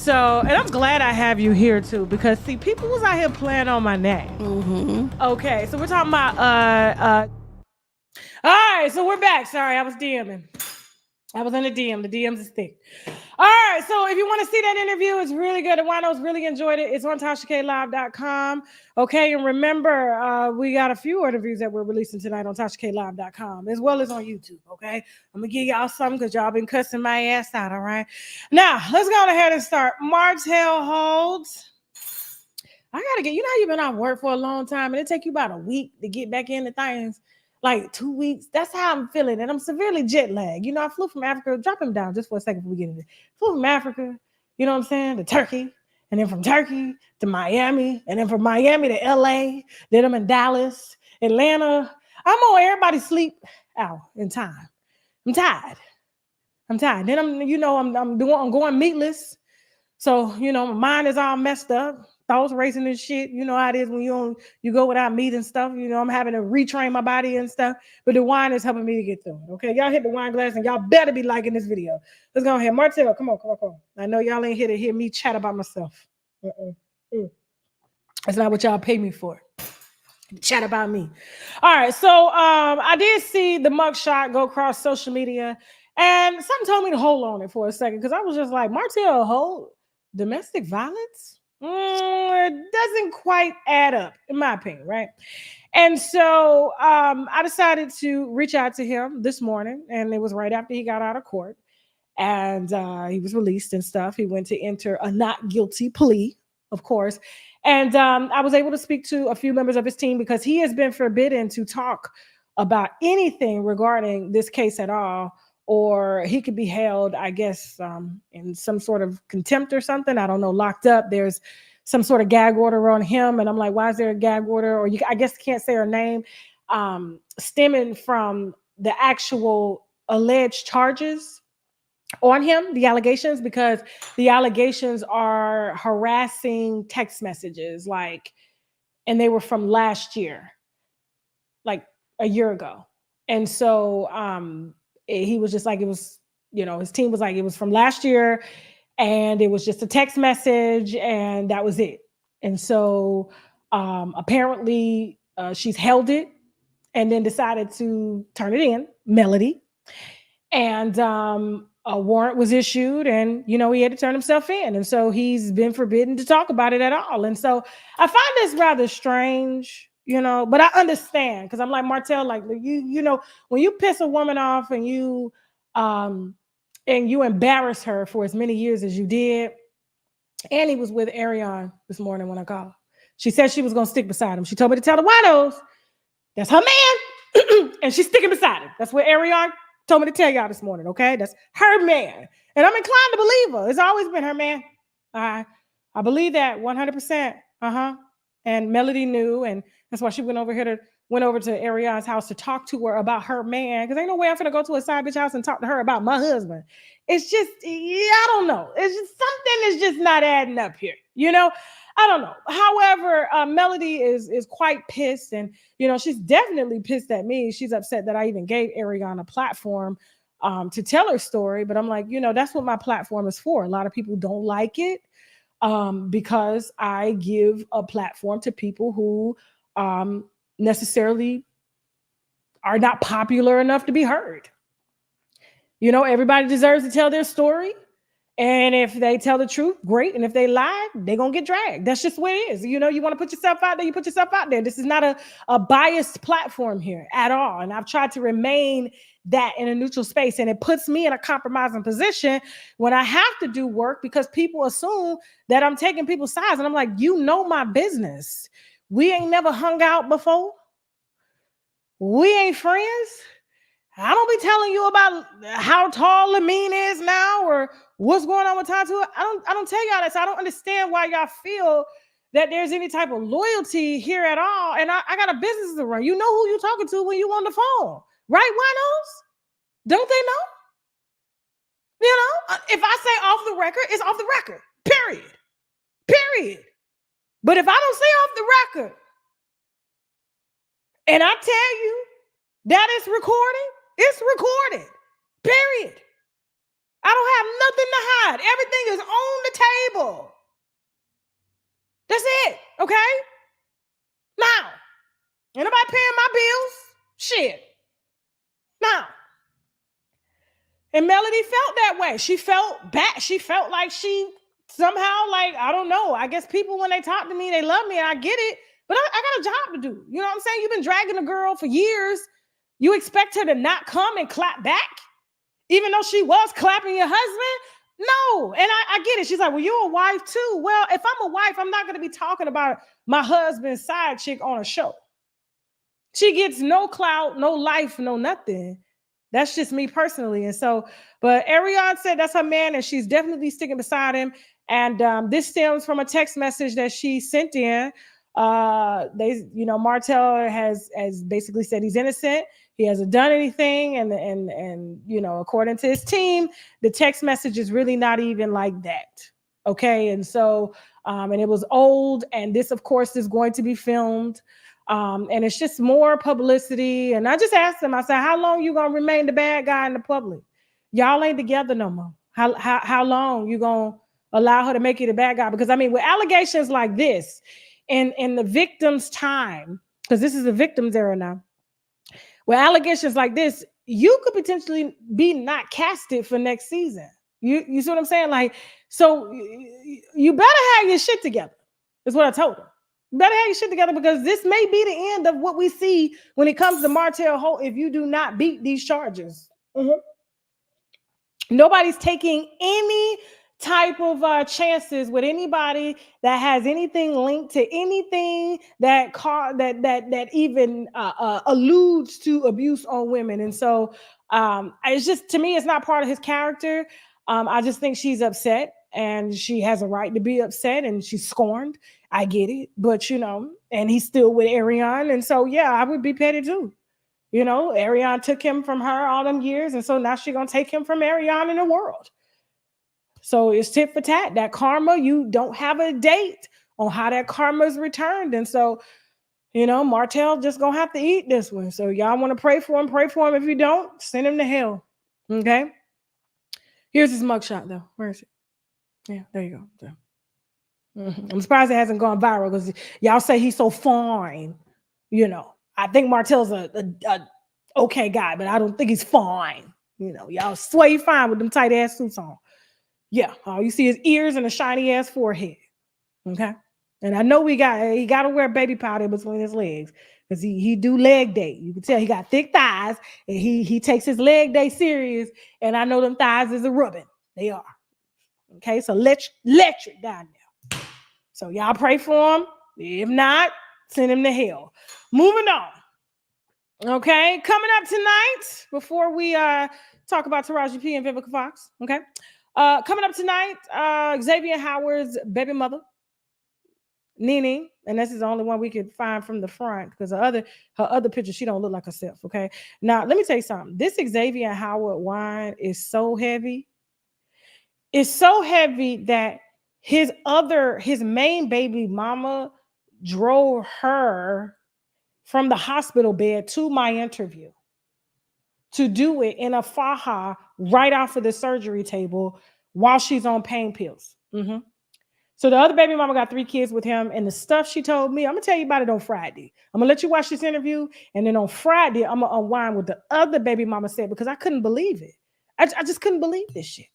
and I'm glad I have you here too, because see, people was out here playing on my name. Okay, so we're talking about all right, so we're back. Sorry, I was DMing. I was in the DM. The DMs is thick. All right, so if you want to see that interview, it's really good. The Winos really enjoyed it. It's on TashaKLive.com. Okay, and remember, we got a few interviews that we're releasing tonight on TashaKLive.com, as well as on YouTube, okay? I'm going to give y'all something because y'all been cussing my ass out, all right? Now, let's go ahead and start. Martell Holt. I got to get, you've been out of work for a long time, and it take you about a week to get back into things. Like 2 weeks. That's how I'm feeling. And I'm severely jet lagged. I flew from Africa. Drop him down just for a second before we get into it. Flew from Africa, you know what I'm saying, to Turkey. And then from Turkey to Miami. And then from Miami to LA. Then I'm in Dallas, Atlanta. I'm on everybody's sleep out in time. I'm tired. Then I'm going meatless. So, my mind is all messed up. Thoughts racing and shit. You know how it is when you go without meat and stuff. I'm having to retrain my body and stuff. But the wine is helping me to get through it. Okay, y'all hit the wine glass and y'all better be liking this video. Let's go ahead. Martell, come on. I know y'all ain't here to hear me chat about myself. That's not what y'all pay me for. Chat about me. All right, so I did see the mugshot go across social media, and something told me to hold on it for a second, because I was just like, Martell Holt, domestic violence? It doesn't quite add up, in my opinion, right? And so I decided to reach out to him this morning, and it was right after he got out of court, and he was released and stuff. He went to enter a not guilty plea, of course, and I was able to speak to a few members of his team, because he has been forbidden to talk about anything regarding this case at all, or he could be held, I guess, in some sort of contempt or something. I don't know, locked up. There's some sort of gag order on him. And I'm like, why is there a gag order? Or I guess can't say her name, stemming from the actual alleged charges on him, the allegations, because the allegations are harassing text messages, and they were from last year, like a year ago. And so he was just like, it was his team was like, it was from last year and it was just a text message and that was it. And so apparently she's held it and then decided to turn it in, Melody. And a warrant was issued and, he had to turn himself in. And so he's been forbidden to talk about it at all. And so I find this rather strange, but I understand because I'm like, Martell, like when you piss a woman off and you embarrass her for as many years as you did. And he was with Ariane this morning when I called. She said she was going to stick beside him. She told me to tell the winos that's her man and she's sticking beside him. That's what Ariane told me to tell y'all this morning, okay? That's her man. And I'm inclined to believe her. It's always been her man. I believe that 100%. And Melody knew, and that's why she went over to Ariane's house to talk to her about her man. Because ain't no way I'm gonna go to a side bitch house and talk to her about my husband. It's just, I don't know. It's just something is just not adding up here. I don't know. However, Melody is quite pissed, and she's definitely pissed at me. She's upset that I even gave Ariane a platform to tell her story. But I'm like, that's what my platform is for. A lot of people don't like it because I give a platform to people who necessarily are not popular enough to be heard. Everybody deserves to tell their story. And if they tell the truth, great. And if they lie, they're going to get dragged. That's just what it is. You want to put yourself out there, you put yourself out there. This is not a biased platform here at all. And I've tried to remain that in a neutral space. And it puts me in a compromising position when I have to do work because people assume that I'm taking people's sides. And I'm like, my business. We ain't never hung out before. We ain't friends. I don't be telling you about how tall Lamine is now or what's going on with Tatu. I don't tell y'all that. So I don't understand why y'all feel that there's any type of loyalty here at all. And I got a business to run. You know who you're talking to when you on the phone, right? Winos? Don't they know? If I say off the record, it's off the record. Period. But if I don't say off the record and I tell you that it's recorded, it's recorded. Period. I don't have nothing to hide. Everything is on the table. That's it. Okay? Now, anybody paying my bills? Shit. Now. And Melody felt that way. She felt bad. She felt like she somehow, like, I don't know. I guess people, when they talk to me, they love me and I get it. But I got a job to do. You know what I'm saying? You've been dragging a girl for years. You expect her to not come and clap back? Even though she was clapping your husband? No. And I get it. She's like, well, you're a wife too. Well, if I'm a wife, I'm not going to be talking about my husband's side chick on a show. She gets no clout, no life, no nothing. That's just me personally. And so, but Ariane said that's her man and she's definitely sticking beside him. And this stems from a text message that she sent in. Martell has basically said he's innocent. He hasn't done anything. And according to his team, the text message is really not even like that. Okay. And so, and it was old. And this, of course, is going to be filmed. And it's just more publicity. And I just asked him, I said, how long you going to remain the bad guy in the public? Y'all ain't together no more. How long you going to allow her to make you the bad guy? Because I mean, with allegations like this and in the victim's time, because this is the victim's era now, with allegations like this, you could potentially be not casted for next season. You see what I'm saying? Like, so you better have your shit together. That's what I told him. You better have your shit together because this may be the end of what we see when it comes to Martell Holt if you do not beat these charges. Mm-hmm. Nobody's taking any type of chances with anybody that has anything linked to anything that even alludes to abuse on women. And so it's just, to me, it's not part of his character. I just think she's upset and she has a right to be upset and she's scorned. I get it, but and he's still with Ariane. And so, yeah, I would be petty too. Ariane took him from her all them years. And so now she's going to take him from Ariane in the world. So it's tit for tat. That karma, you don't have a date on how that karma is returned. And so, Martell just going to have to eat this one. So y'all want to pray for him. If you don't, send him to hell. Okay. Here's his mugshot, though. Where is it? Yeah, there you go. I'm surprised it hasn't gone viral because y'all say he's so fine. You know, I think Martell's a okay guy, but I don't think he's fine. You know, y'all sway fine with them tight ass suits on. Yeah, all you see is ears and a shiny ass forehead. Okay, and I know he got to wear baby powder between his legs because he do leg day. You can tell he got thick thighs and he takes his leg day serious. And I know them thighs is a rubbing. They are. Okay, so electric down there. So y'all pray for him. If not, send him to hell. Moving on. Okay, coming up tonight, before we talk about Taraji P and Vivica Fox. Okay, coming up tonight, Xavier Howard's baby mother, Nene, and this is the only one we could find from the front because her other picture, she don't look like herself. Okay, now let me tell you something. This Xavier Howard wine is so heavy. It's so heavy that his main baby mama drove her from the hospital bed to my interview to do it in a faja right off of the surgery table while she's on pain pills. So the other baby mama got 3 kids with him, and the stuff she told me, I'm gonna tell you about it on Friday. I'm gonna let you watch this interview, and then on Friday, I'm gonna unwind what the other baby mama said because I couldn't believe it. I just couldn't believe this shit.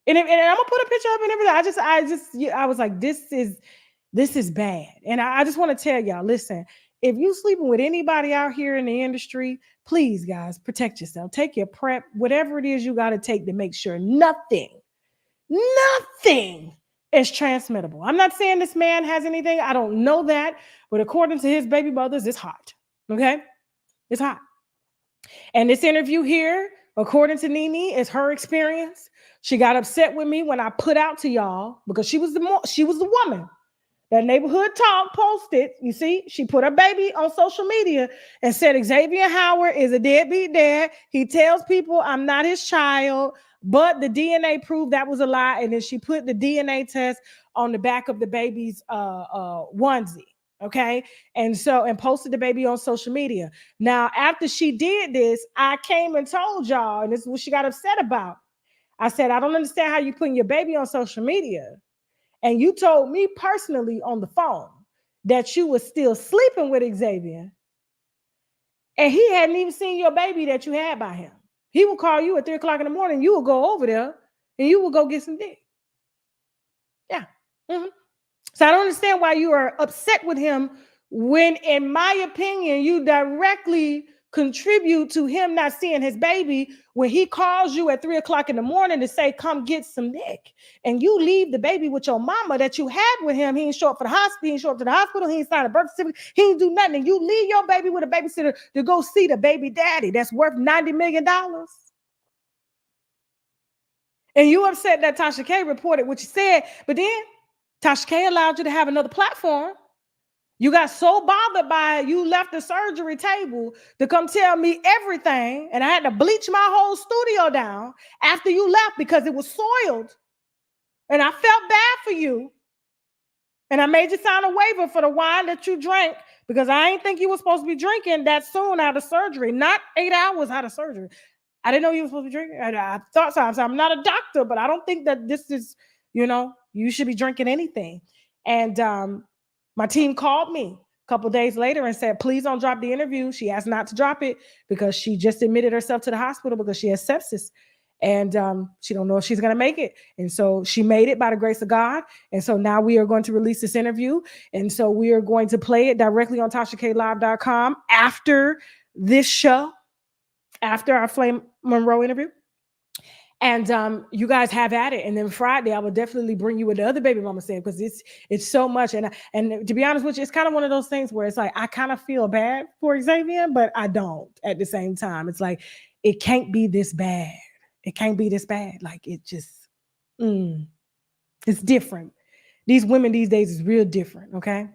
And I'm gonna put a picture up and everything. I was like, this is bad. And I just want to tell y'all, listen, if you sleeping with anybody out here in the industry, please, guys, protect yourself. Take your PrEP, whatever it is you got to take to make sure nothing is transmittable. I'm not saying this man has anything. I don't know that. But according to his baby mothers, it's hot. Okay? It's hot. And this interview here, according to Nene, is her experience. She got upset with me when I put out to y'all because she was the woman. That Neighborhood Talk posted, you see, she put her baby on social media and said Xavier Howard is a deadbeat dad. He tells people I'm not his child, but the DNA proved that was a lie. And then she put the DNA test on the back of the baby's onesie. Okay. And posted the baby on social media. Now, after she did this, I came and told y'all, and this is what she got upset about. I said, I don't understand how you putting your baby on social media. And you told me personally on the phone that you were still sleeping with Xavier. And he hadn't even seen your baby that you had by him. He would call you at 3 o'clock in the morning. You would go over there and you would go get some dick. Yeah. So I don't understand why you are upset with him when, in my opinion, you directly contribute to him not seeing his baby when he calls you at 3 o'clock in the morning to say, come get some dick. And you leave the baby with your mama that you had with him. He didn't show up for the hospital. He didn't show up to the hospital. He didn't sign a birth certificate. He didn't do nothing. And you leave your baby with a babysitter to go see the baby daddy that's worth $90 million. And you upset that Tasha K reported what you said, but then Tasha K allowed you to have another platform. You got so bothered by it, you left the surgery table to come tell me everything, and I had to bleach my whole studio down after you left because it was soiled. And I felt bad for you. And I made you sign a waiver for the wine that you drank because I ain't think you were supposed to be drinking that soon out of surgery, not 8 hours out of surgery. I didn't know you were supposed to be drinking. I thought so. I'm not a doctor, but I don't think that this is, you should be drinking anything. And my team called me a couple days later and said, please don't drop the interview. She asked not to drop it because she just admitted herself to the hospital because she has sepsis. And she don't know if she's going to make it. And so she made it by the grace of God. And so now we are going to release this interview. And so we are going to play it directly on TashaKLive.com after this show, after our Flame Monroe interview. And you guys have at it. And then Friday, I will definitely bring you what the other baby mama said because it's so much. And to be honest with you, it's kind of one of those things where it's like, I kind of feel bad for Xavier, but I don't at the same time. It's like, it can't be this bad. It can't be this bad. Like it just, it's different. These women these days is real different. Okay.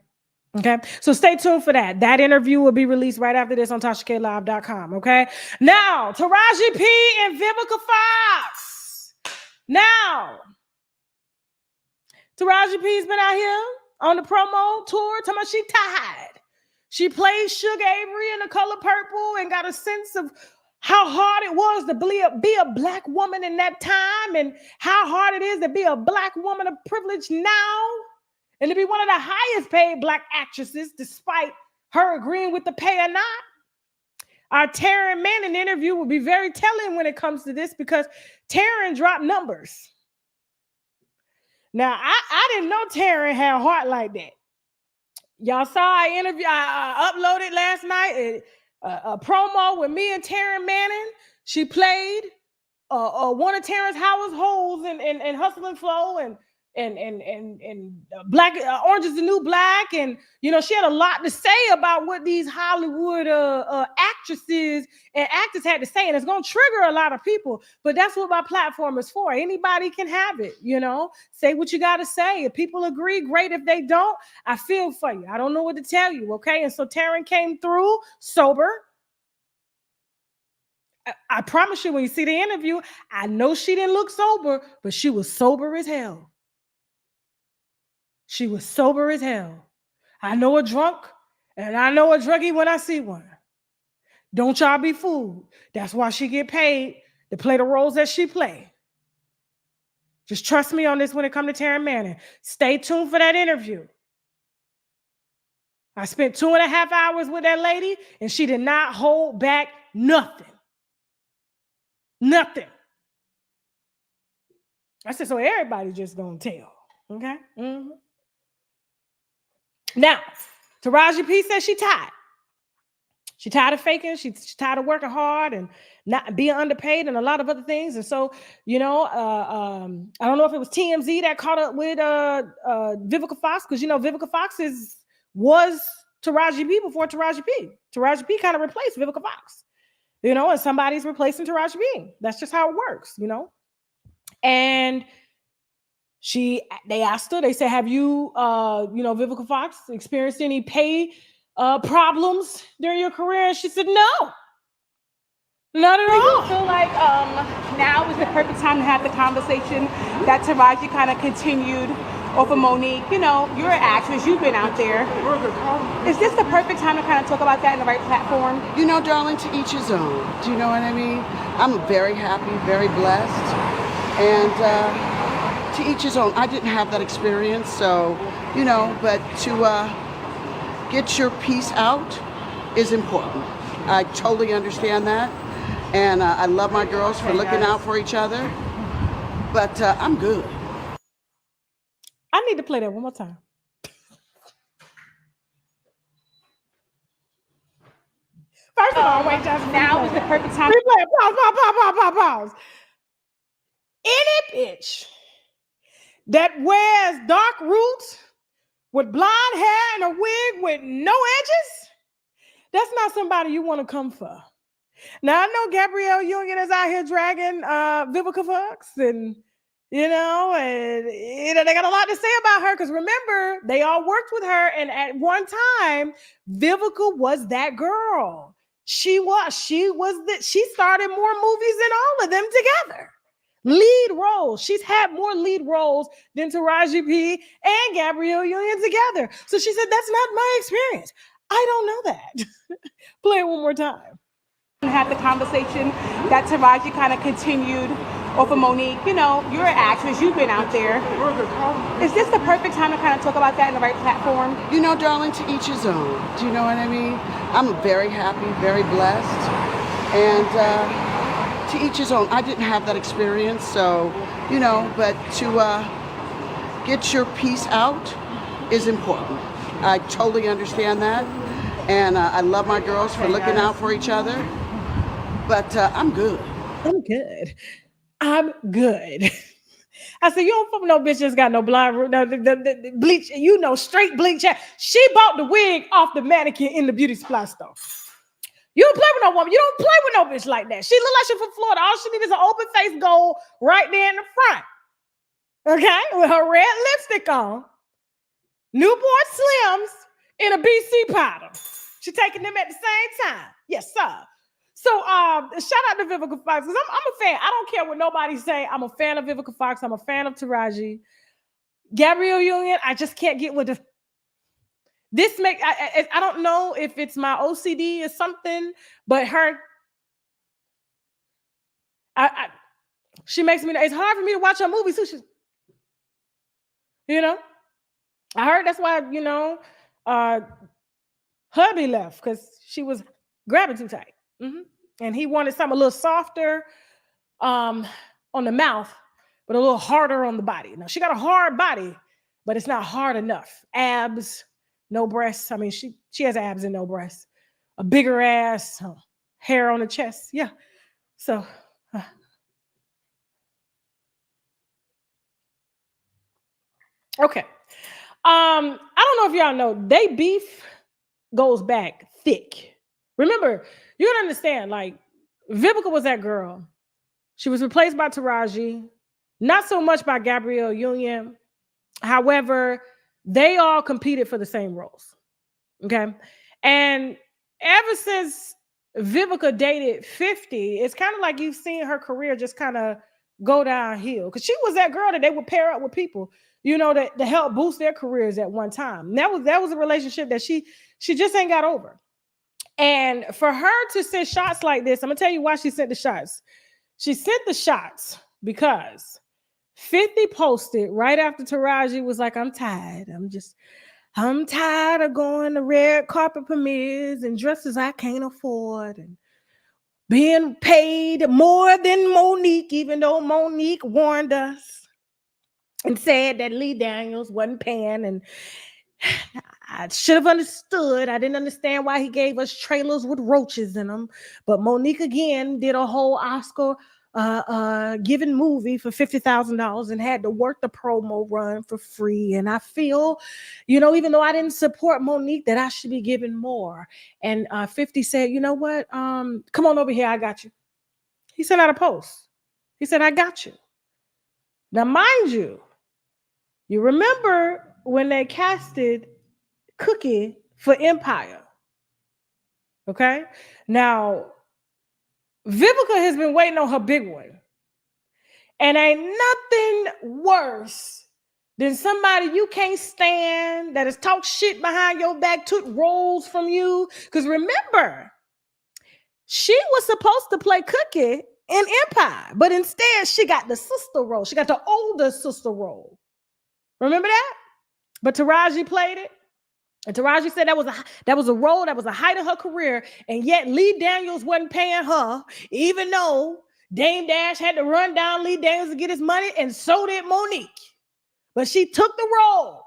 So stay tuned for that. That interview will be released right after this on TashaKLive.com. Okay. Now, Taraji P and Vivica Fox. Now, Taraji P's been out here on the promo tour. Talking about she tired. She plays Sugar Avery in The Color Purple and got a sense of how hard it was to be a black woman in that time and how hard it is to be a black woman of privilege now and to be one of the highest paid black actresses despite her agreeing with the pay or not. Our Taryn Manning interview will be very telling when it comes to this because Taryn dropped numbers. Now, I didn't know Taryn had a heart like that. Y'all saw I uploaded last night a promo with me and Taryn Manning. She played one of Terrence Howard's holes in Hustle and Flow and Black Orange is the New Black, and you know she had a lot to say about what these Hollywood actresses and actors had to say, and it's gonna trigger a lot of people. But that's what my platform is for. Anybody can have it, you know. Say what you gotta say. If people agree, great. If they don't, I feel for you. I don't know what to tell you, okay? And so Taryn came through sober. I promise you, when you see the interview, I know she didn't look sober, but she was sober as hell. She was sober as hell. I know a drunk, and I know a druggie when I see one. Don't y'all be fooled. That's why she get paid to play the roles that she play. Just trust me on this when it comes to Taryn Manning. Stay tuned for that interview. I spent 2.5 hours with that lady, and she did not hold back nothing. Nothing. I said, so everybody just gonna tell, okay? Mm-hmm. Now, Taraji P says she tired. She tired of faking. She's tired of working hard and not being underpaid and a lot of other things. And so, you know, I don't know if it was TMZ that caught up with Vivica Fox, because you know Vivica Fox was Taraji P before Taraji P. Taraji P kind of replaced Vivica Fox, you know, and somebody's replacing Taraji P. That's just how it works, you know. And they asked her, they said, have you, Vivica Fox experienced any pay problems during your career? And she said, no, not at all. Do you feel like now is the perfect time to have the conversation that Taraji kind of continued off of Monique? You know, you're an actress, you've been out there. Is this the perfect time to kind of talk about that in the right platform? You know, darling, to each his own. Do you know what I mean? I'm very happy, very blessed. And to each his own. I didn't have that experience, so, you know, but to get your piece out is important. I totally understand that. And I love my girls for looking out for each other. But I'm good. I need to play that one more time. First of all, wait, just now is the perfect time. Pause. Any bitch that wears dark roots with blonde hair and a wig with no edges, that's not somebody you want to come for. Now, I know Gabrielle Union is out here dragging Vivica Fox, and they got a lot to say about her, because remember, they all worked with her, and at one time, Vivica was that girl. She started more movies than all of them together. Lead roles. She's had more lead roles than Taraji P and Gabrielle Union together. So she said, that's not my experience. I don't know that. Play it one more time. Have the conversation that Taraji kind of continued off of Monique. You know, you're an actress, you've been out there. Is this the perfect time to kind of talk about that in the right platform? You know, darling, to each his own. Do you know what I mean? I'm very happy, very blessed. And to each his own. I didn't have that experience, so, you know, but to get your piece out is important. I totally understand that. And I love my girls for looking out for each other. But I'm good. I'm good. I said, you don't fuck with no bitch that's got no blonde root, no the bleach, you know, straight bleach hair. She bought the wig off the mannequin in the beauty supply store. You don't play with no woman. You don't play with no bitch like that. She look like she's from Florida. All she needs is an open face goal right there in the front. Okay? With her red lipstick on. Newport Slims in a BC powder. She taking them at the same time. Yes, sir. So shout out to Vivica Fox, because I'm a fan. I don't care what nobody say. I'm a fan of Vivica Fox. I'm a fan of Taraji. Gabrielle Union, I just can't get with this. I don't know if it's my OCD or something, but her she makes me, it's hard for me to watch her movies too. She's, you know, I heard that's why, you know, hubby left because she was grabbing too tight. And he wanted something a little softer on the mouth, but a little harder on the body. Now she got a hard body, but it's not hard enough. Abs, no breasts. I mean, she has abs and no breasts. A bigger ass, hair on the chest. Yeah. So okay. I don't know if y'all know, they beef goes back thick. Remember, you gotta understand, like, Vivica was that girl. She was replaced by Taraji, not so much by Gabrielle Union. However, they all competed for the same roles. Okay. And ever since Vivica dated 50, it's kind of like you've seen her career just kind of go downhill. Because she was that girl that they would pair up with people, you know, to help boost their careers at one time. And that was a relationship that she just ain't got over. And for her to send shots like this, I'm gonna tell you why she sent the shots. She sent the shots because 50 posted right after Taraji was like, I'm tired. I'm tired of going to red carpet premieres and dresses I can't afford and being paid more than Monique, even though Monique warned us and said that Lee Daniels wasn't paying. And I should have understood. I didn't understand why he gave us trailers with roaches in them. But Monique again did a whole Oscar given movie for $50,000 and had to work the promo run for free. And I feel, you know, even though I didn't support Monique, that I should be given more. And 50 said, you know what? Come on over here. I got you. He sent out a post. He said, I got you. Now, mind you, you remember when they casted Cookie for Empire. Okay. Now, Vivica has been waiting on her big one. And ain't nothing worse than somebody you can't stand that has talked shit behind your back, took roles from you. Because remember, she was supposed to play Cookie in Empire, but instead she got the sister role. She got the older sister role. Remember that? But Taraji played it. And Taraji said that was a role that was the height of her career, and yet Lee Daniels wasn't paying her, even though Dame Dash had to run down Lee Daniels to get his money, and so did Monique. But she took the role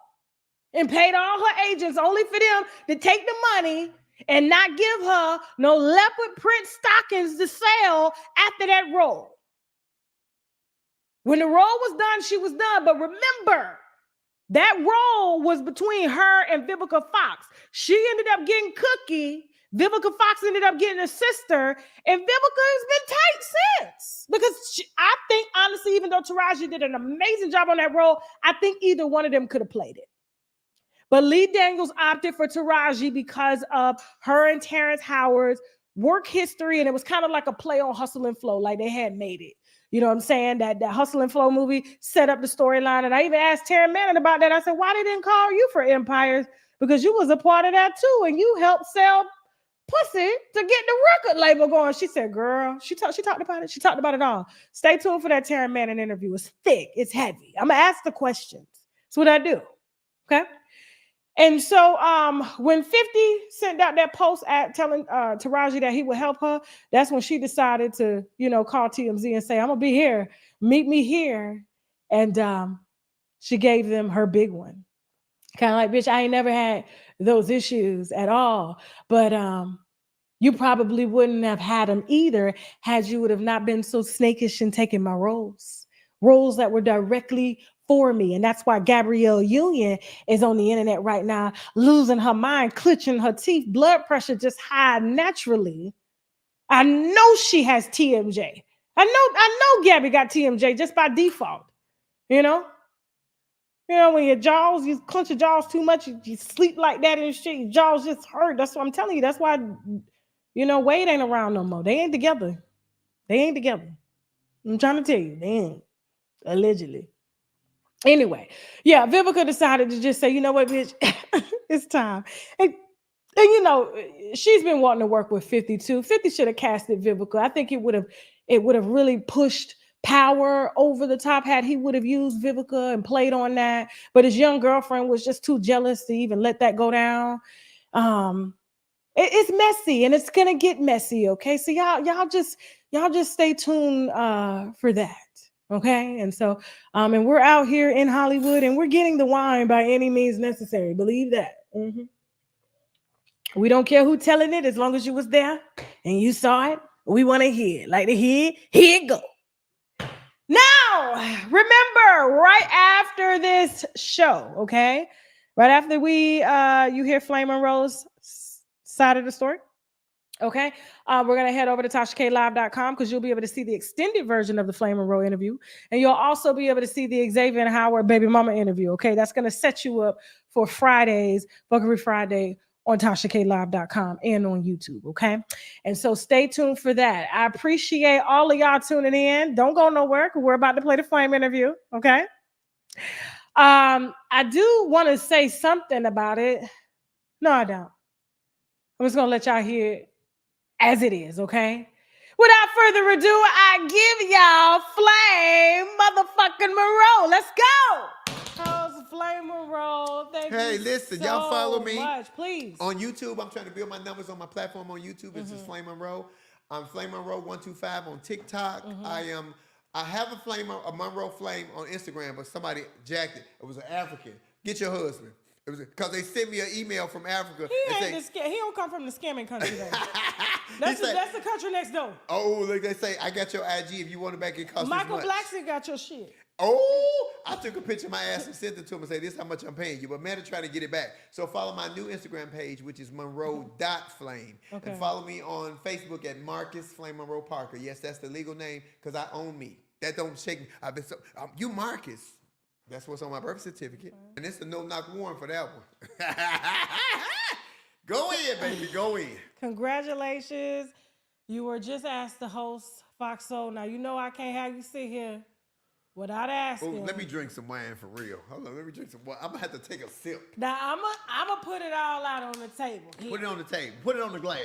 and paid all her agents only for them to take the money and not give her no leopard print stockings to sell after that role. When the role was done, she was done. But remember, that role was between her and Vivica Fox. She ended up getting Cookie. Vivica Fox ended up getting a sister. And Vivica has been tight since. Because I think, honestly, even though Taraji did an amazing job on that role, I think either one of them could have played it. But Lee Daniels opted for Taraji because of her and Terrence Howard's work history. And it was kind of like a play on Hustle and Flow, like they had made it. You know what I'm saying? That Hustle and Flow movie set up the storyline. And I even asked Taryn Manning about that. I said, why they didn't call you for Empires? Because you was a part of that too. And you helped sell pussy to get the record label going. She said, girl, she talked about it. She talked about it all. Stay tuned for that Taryn Manning interview. It's thick. It's heavy. I'm going to ask the questions. That's what I do. Okay. And so when 50 sent out that post telling Taraji that he would help her, that's when she decided to, you know, call TMZ and say, I'm going to be here. Meet me here. And she gave them her big one. Kind of like, bitch, I ain't never had those issues at all. But you probably wouldn't have had them either had you would have not been so snakish in taking my roles that were directly for me. And that's why Gabrielle Union is on the internet right now, losing her mind, clenching her teeth, blood pressure just high naturally. I know she has TMJ. I know Gabby got TMJ just by default. You know, when your jaws, you clench your jaws too much, you sleep like that and shit, your jaws just hurt. That's what I'm telling you. That's why, you know, Wade ain't around no more. They ain't together. I'm trying to tell you, they ain't. Allegedly. Anyway, yeah, Vivica decided to just say, you know what, bitch, it's time. And you know, she's been wanting to work with 50 too. 50 should have casted Vivica. I think it would have really pushed Power over the top had he would have used Vivica and played on that. But his young girlfriend was just too jealous to even let that go down. It's messy and it's gonna get messy. Okay, so y'all just stay tuned for that. Okay, and so and we're out here in Hollywood and we're getting the wine by any means necessary. Believe that. We don't care who telling it as long as you was there and you saw it. We want to hear it. Like to hear it go. Now, remember, right after this show, okay? Right after you hear Flame Monroe's side of the story, okay? We're going to head over to TashaKLive.com because you'll be able to see the extended version of the Flame Monroe interview. And you'll also be able to see the Xavier Howard Baby Mama interview, okay? That's going to set you up for Fridays, Buckaroo Friday, on TashaKLive.com and on YouTube, okay? And so stay tuned for that. I appreciate all of y'all tuning in. Don't go nowhere because we're about to play the Flame interview, okay? I do want to say something about it. No, I don't. I'm just going to let y'all hear it as it is, okay? Without further ado, I give y'all Flame motherfucking Monroe. Let's go! Flame Monroe. Thank hey, you listen, so y'all follow me much, please. On YouTube. I'm trying to build my numbers on my platform on YouTube. This is Flame Monroe. I'm Flame Monroe 125 on TikTok. I have a Monroe Flame on Instagram, but somebody jacked it. It was an African. Get your husband. It was because they sent me an email from Africa. He don't come from the scamming country though. That's the country next door. Oh, look, they say I got your IG if you want to back it cost Michael Blackson got your shit. Oh, I took a picture of my ass and sent it to him and said, this is how much I'm paying you. But man, to try to get it back. So follow my new Instagram page, which is Monroe.flame. Okay. And follow me on Facebook at Marcus Flame Monroe Parker. Yes, that's the legal name because I own me. That don't shake me. I've been you Marcus. That's what's on my birth certificate. And it's a no-knock warrant for that one. Go in, baby. Go in. Congratulations. You were just asked to host Fox Soul. Now, you know I can't have you sit here without asking. Oh, let me drink some wine for real. Hold on, let me drink some wine. I'm going to have to take a sip. Now, I'm going to put it all out on the table. Put it on the table. Put it on the glass.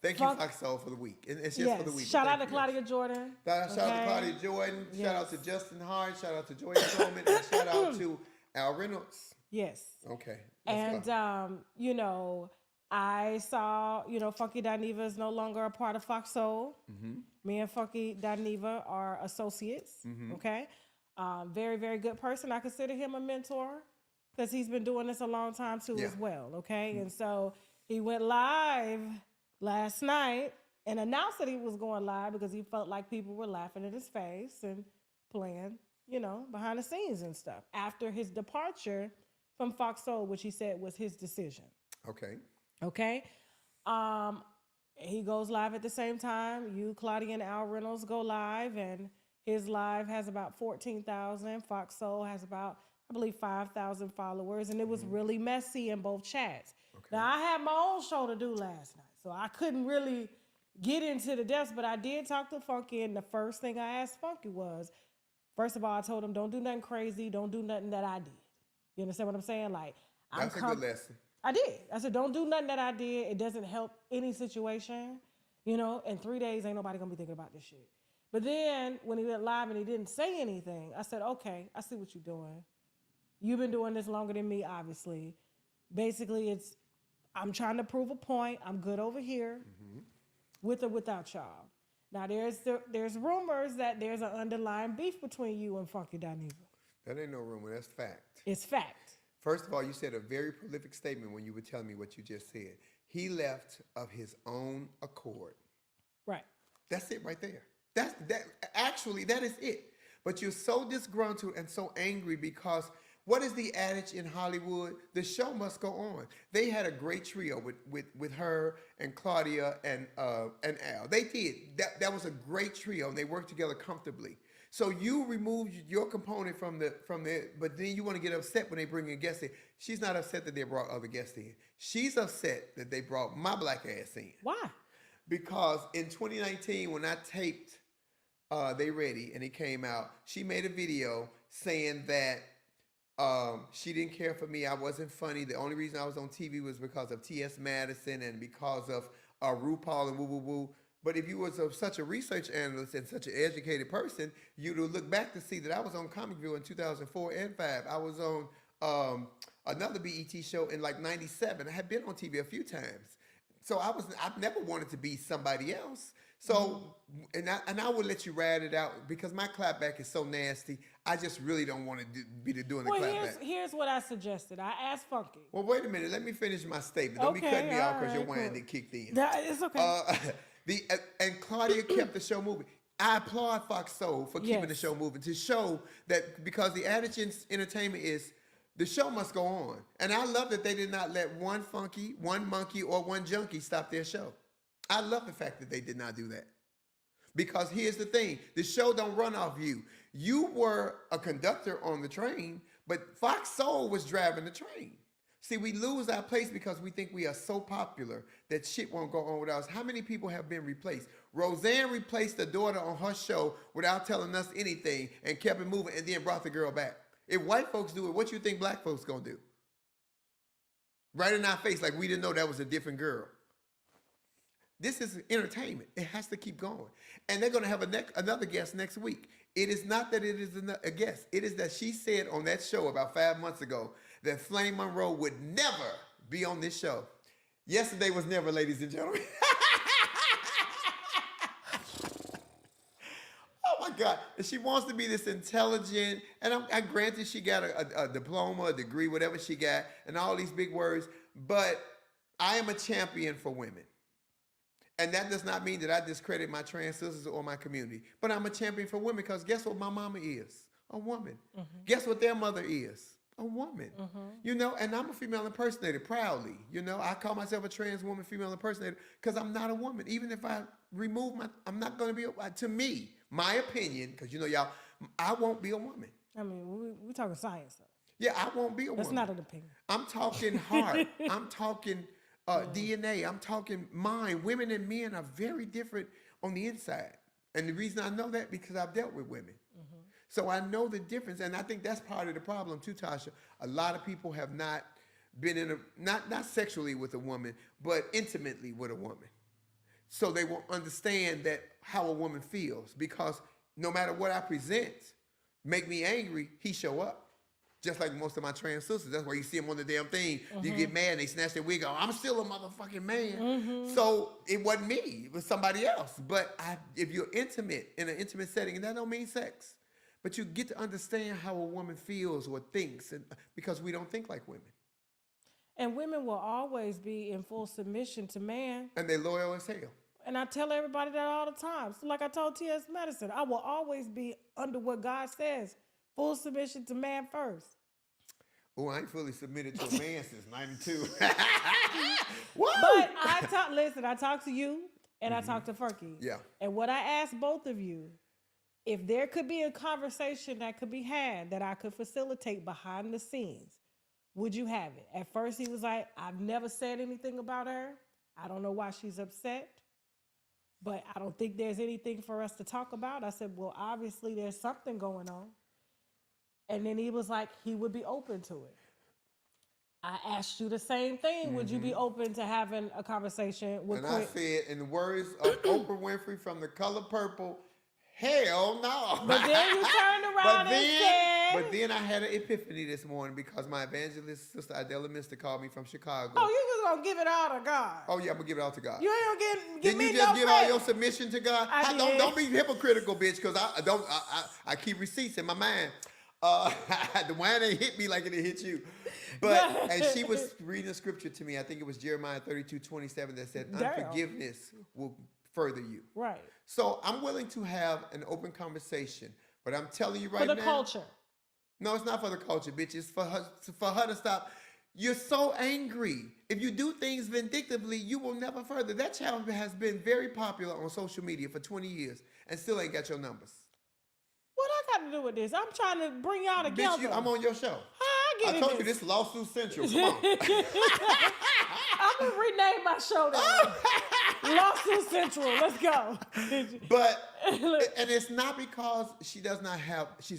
Thank you, Fox Soul, for the week. It's just for the week. Shout out to Claudia Jordan. Shout out to Claudia Jordan. Yes. Shout out to Justin Hart. Shout out to Joy Coleman. And shout out to Al Reynolds. Yes. Okay. You know, I saw, Funky Dineva is no longer a part of Fox Soul. Me and Funky Dineva are associates. Okay. Very, very good person. I consider him a mentor because he's been doing this a long time too as well. Okay. And so he went live last night and announced that he was going live because he felt like people were laughing at his face and playing, behind the scenes and stuff after his departure from Fox Soul, which he said was his decision. Okay. He goes live at the same time. You, Claudia, and Al Reynolds go live, and his live has about 14,000. Fox Soul has about, I believe, 5,000 followers, and it was really messy in both chats. Now, I had my own show to do last night, so I couldn't really get into the depths, but I did talk to Funky, and the first thing I asked Funky was, first of all, I told him, don't do nothing crazy. Don't do nothing that I did. You understand what I'm saying? Like, that's a good lesson. I did. I said, don't do nothing that I did. It doesn't help any situation. In 3 days, ain't nobody going to be thinking about this shit. But then when he went live and he didn't say anything, I said, okay, I see what you're doing. You've been doing this longer than me, obviously. Basically, I'm trying to prove a point. I'm good over here with or without y'all. Now, there's rumors that there's an underlying beef between you and Funky Dineva. That ain't no rumor. That's fact. It's fact. First of all, you said a very prolific statement when you were telling me what you just said. He left of his own accord. Right. That's it right there. Actually, that is it. But you're so disgruntled and so angry because what is the adage in Hollywood? The show must go on. They had a great trio with her and Claudia and Al. They did. That was a great trio, and they worked together comfortably. So you removed your component from the, but then you want to get upset when they bring in guests in. She's not upset that they brought other guests in. She's upset that they brought my black ass in. Why? Because in 2019, when I taped They Ready and it came out, she made a video saying that She didn't care for me. I wasn't funny. The only reason I was on TV was because of T.S. Madison and because of RuPaul and woo woo woo. But if you was such a research analyst and such an educated person, you'd look back to see that I was on Comic View in 2004 and 5. I was on another BET show in like 97. I had been on TV a few times. So I've never wanted to be somebody else. So, and I will let you ride it out because my clapback is so nasty. I just really don't want to be doing the clapback. Here's what I suggested. I asked Funky. Well, wait a minute. Let me finish my statement. Don't be cutting me off because your wine didn't kick in. It's okay. And Claudia kept the show moving. I applaud Fox Soul for keeping the show moving to show that because the adage in entertainment is the show must go on. And I love that they did not let one funky, one monkey, or one junkie stop their show. I love the fact that they did not do that. Because here's the thing, the show don't run off you. You were a conductor on the train, but Fox Soul was driving the train. See, we lose our place because we think we are so popular that shit won't go on without us. How many people have been replaced? Roseanne replaced the daughter on her show without telling us anything and kept it moving and then brought the girl back. If white folks do it, what you think black folks gonna do? Right in our face like we didn't know that was a different girl. This is entertainment. It has to keep going. And they're going to have another guest next week. It is not that it is a guest. It is that she said on that show about 5 months ago that Flame Monroe would never be on this show. Yesterday was never, ladies and gentlemen. Oh my God. And she wants to be this intelligent. And I granted she got a diploma, a degree, whatever she got, and all these big words. But I am a champion for women. And that does not mean that I discredit my trans sisters or my community. But I'm a champion for women because guess what my mama is? A woman. Mm-hmm. Guess what their mother is? A woman. Mm-hmm. You know, and I'm a female impersonator proudly. You know, I call myself a trans woman female impersonator because I'm not a woman. Even if I remove I'm not going to be, to me, my opinion, because you know, y'all, I won't be a woman. I mean, we're talking science, though. Yeah, I won't be a woman. That's not an opinion. I'm talking heart. I'm talking DNA. I'm talking mind. Women and men are very different on the inside. And the reason I know that because I've dealt with women. Mm-hmm. So I know the difference. And I think that's part of the problem too, Tasha. A lot of people have not been in not sexually with a woman, but intimately with a woman. So they won't understand that how a woman feels because no matter what I present, make me angry, he show up. Just like most of my trans sisters. That's why you see them on the damn thing. Mm-hmm. You get mad and they snatch their wig off. I'm still a motherfucking man. Mm-hmm. So it wasn't me. It was somebody else. But if you're intimate, in an intimate setting, and that don't mean sex, but you get to understand how a woman feels or thinks because we don't think like women. And women will always be in full submission to man. And they're loyal as hell. And I tell everybody that all the time. So like I told T.S. Madison, I will always be under what God says. Full submission to man first. Oh, I ain't fully submitted to a man since 92. Woo! But I talk to you and I talk to Ferky. Yeah. And what I asked both of you, if there could be a conversation that could be had that I could facilitate behind the scenes, would you have it? At first he was like, I've never said anything about her. I don't know why she's upset, but I don't think there's anything for us to talk about. I said, well, obviously there's something going on. And then he was like, he would be open to it. I asked you the same thing. Mm-hmm. Would you be open to having a conversation with I said, in the words of Oprah Winfrey from The Color Purple, hell no. But then you turned around and said. But then I had an epiphany this morning because my evangelist sister Idella Mister called me from Chicago. Oh, you just gonna give it all to God. Oh yeah, I'm gonna give it all to God. You ain't gonna give me no Didn't you just give credit. all your submission to God? Don't be hypocritical, bitch, because I keep receipts in my mind. The wine ain't hit me like it hit you. But, and she was reading a scripture to me. I think it was Jeremiah 32:27 that said, unforgiveness will further you. Right. So I'm willing to have an open conversation, but I'm telling you right now. For the culture. No, it's not for the culture, bitch. It's for her to stop. You're so angry. If you do things vindictively, you will never further. That child has been very popular on social media for 20 years and still ain't got your numbers. What I got to do with this? I'm trying to bring y'all together. Bitch, I'm on your show. I told you this lawsuit central. Come on. I'm going to rename my show then. Lawsuit Central. Let's go. But and it's not because she's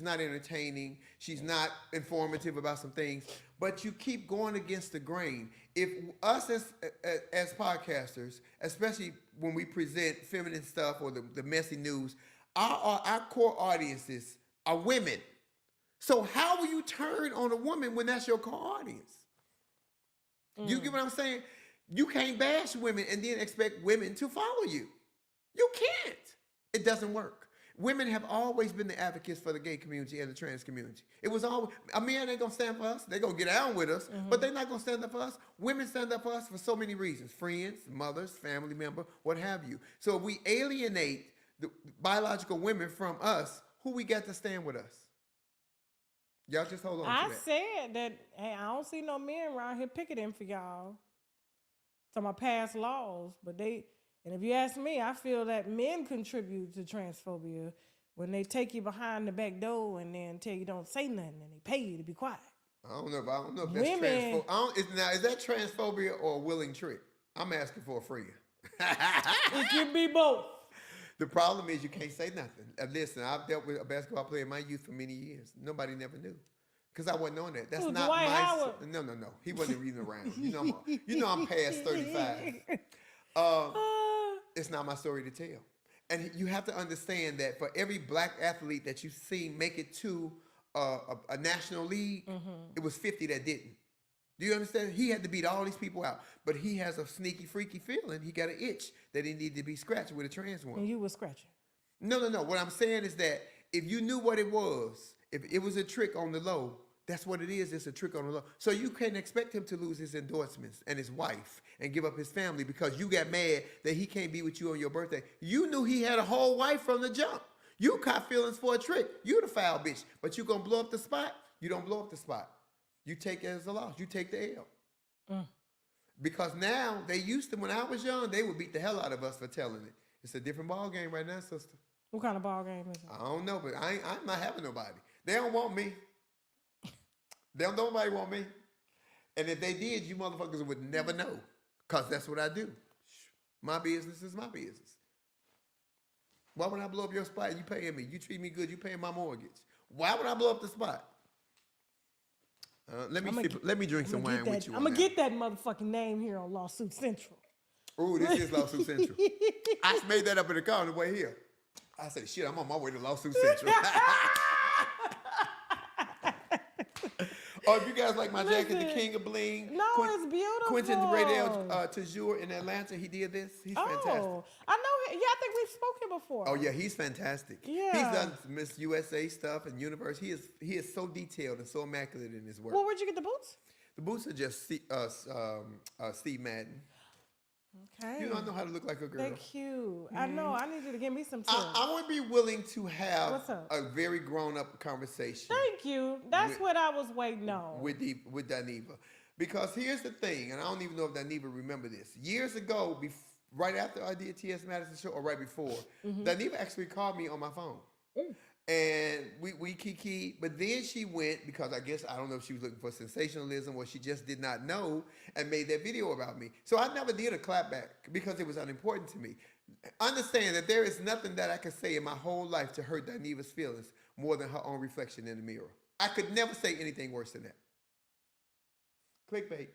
not entertaining, she's not informative about some things, but you keep going against the grain. If us as podcasters, especially when we present feminine stuff or the messy news, our core audiences are women. So how will you turn on a woman when that's your core audience? You get what I'm saying? You can't bash women and then expect women to follow you. You can't. It doesn't work. Women have always been the advocates for the gay community and the trans community. It was always, a man ain't gonna stand for us. They're gonna get down with us, but they're not gonna stand up for us. Women stand up for us for so many reasons. Friends, mothers, family member, what have you. So if we alienate the biological women from us, who we got to stand with us? Y'all just hold on to I that. said that, hey, I don't see no men around here picketing for y'all. To my past laws, but and if you ask me, I feel that men contribute to transphobia when they take you behind the back door and then tell you don't say nothing and they pay you to be quiet. I don't know if that's transphobia. Now, is that transphobia or a willing trick? I'm asking for a free. It can be both. The problem is you can't say nothing. Listen, I've dealt with a basketball player in my youth for many years. Nobody never knew. Because I wasn't on that. That's Who, not Dwight my... Howard? No. He wasn't even around. You know I'm past 35. It's not my story to tell. And you have to understand that for every black athlete that you see make it to a national league, it was 50 that didn't. Do you understand? He had to beat all these people out. But he has a sneaky, freaky feeling. He got an itch that he needed to be scratched with a trans woman. And you were scratching. No. What I'm saying is that if you knew what it was, if it was a trick on the low, that's what it is. It's a trick on the low. So you can't expect him to lose his endorsements and his wife and give up his family because you got mad that he can't be with you on your birthday. You knew he had a whole wife from the jump. You caught feelings for a trick. You the foul bitch. But you gonna blow up the spot? You don't blow up the spot. You take it as a loss. You take the L. Because now, they used to, when I was young, they would beat the hell out of us for telling it. It's a different ball game right now, sister. What kind of ball game is it? I don't know, but I'm not having nobody. They don't want me. Nobody want me. And if they did, you motherfuckers would never know. Because that's what I do. My business is my business. Why would I blow up your spot? You paying me. You treat me good. You paying my mortgage. Why would I blow up the spot? Let me drink some wine with you. I'm going to get that motherfucking name here on Lawsuit Central. Ooh, this is Lawsuit Central. I made that up in the car on the way here. I said, shit, I'm on my way to Lawsuit Central. If you guys like my jacket, the King of Bling. No, it's beautiful. Quentin Radell Tajur in Atlanta, he did this. He's fantastic. I know. Yeah, I think we've spoken before. Oh yeah, he's fantastic. Yeah. He's done Miss USA stuff and Universe. He is so detailed and so immaculate in his work. Well, where'd you get the boots? The boots are just Steve Madden. Okay. You know, I know how to look like a girl. They're cute. I know. I need you to give me some tips. I would be willing to have What's up? a very grown-up conversation. Thank you. That's what I was waiting on. With Daniva. Because here's the thing, and I don't even know if Daniva remember this. Years ago, right after I did T.S. Madison show, or right before, Daniva actually called me on my phone. And we kiki, but then she went, because I guess, I don't know if she was looking for sensationalism or she just did not know, and made that video about me. So I never did a clapback because it was unimportant to me. Understand that there is nothing that I could say in my whole life to hurt Daniva's feelings more than her own reflection in the mirror. I could never say anything worse than that. Clickbait.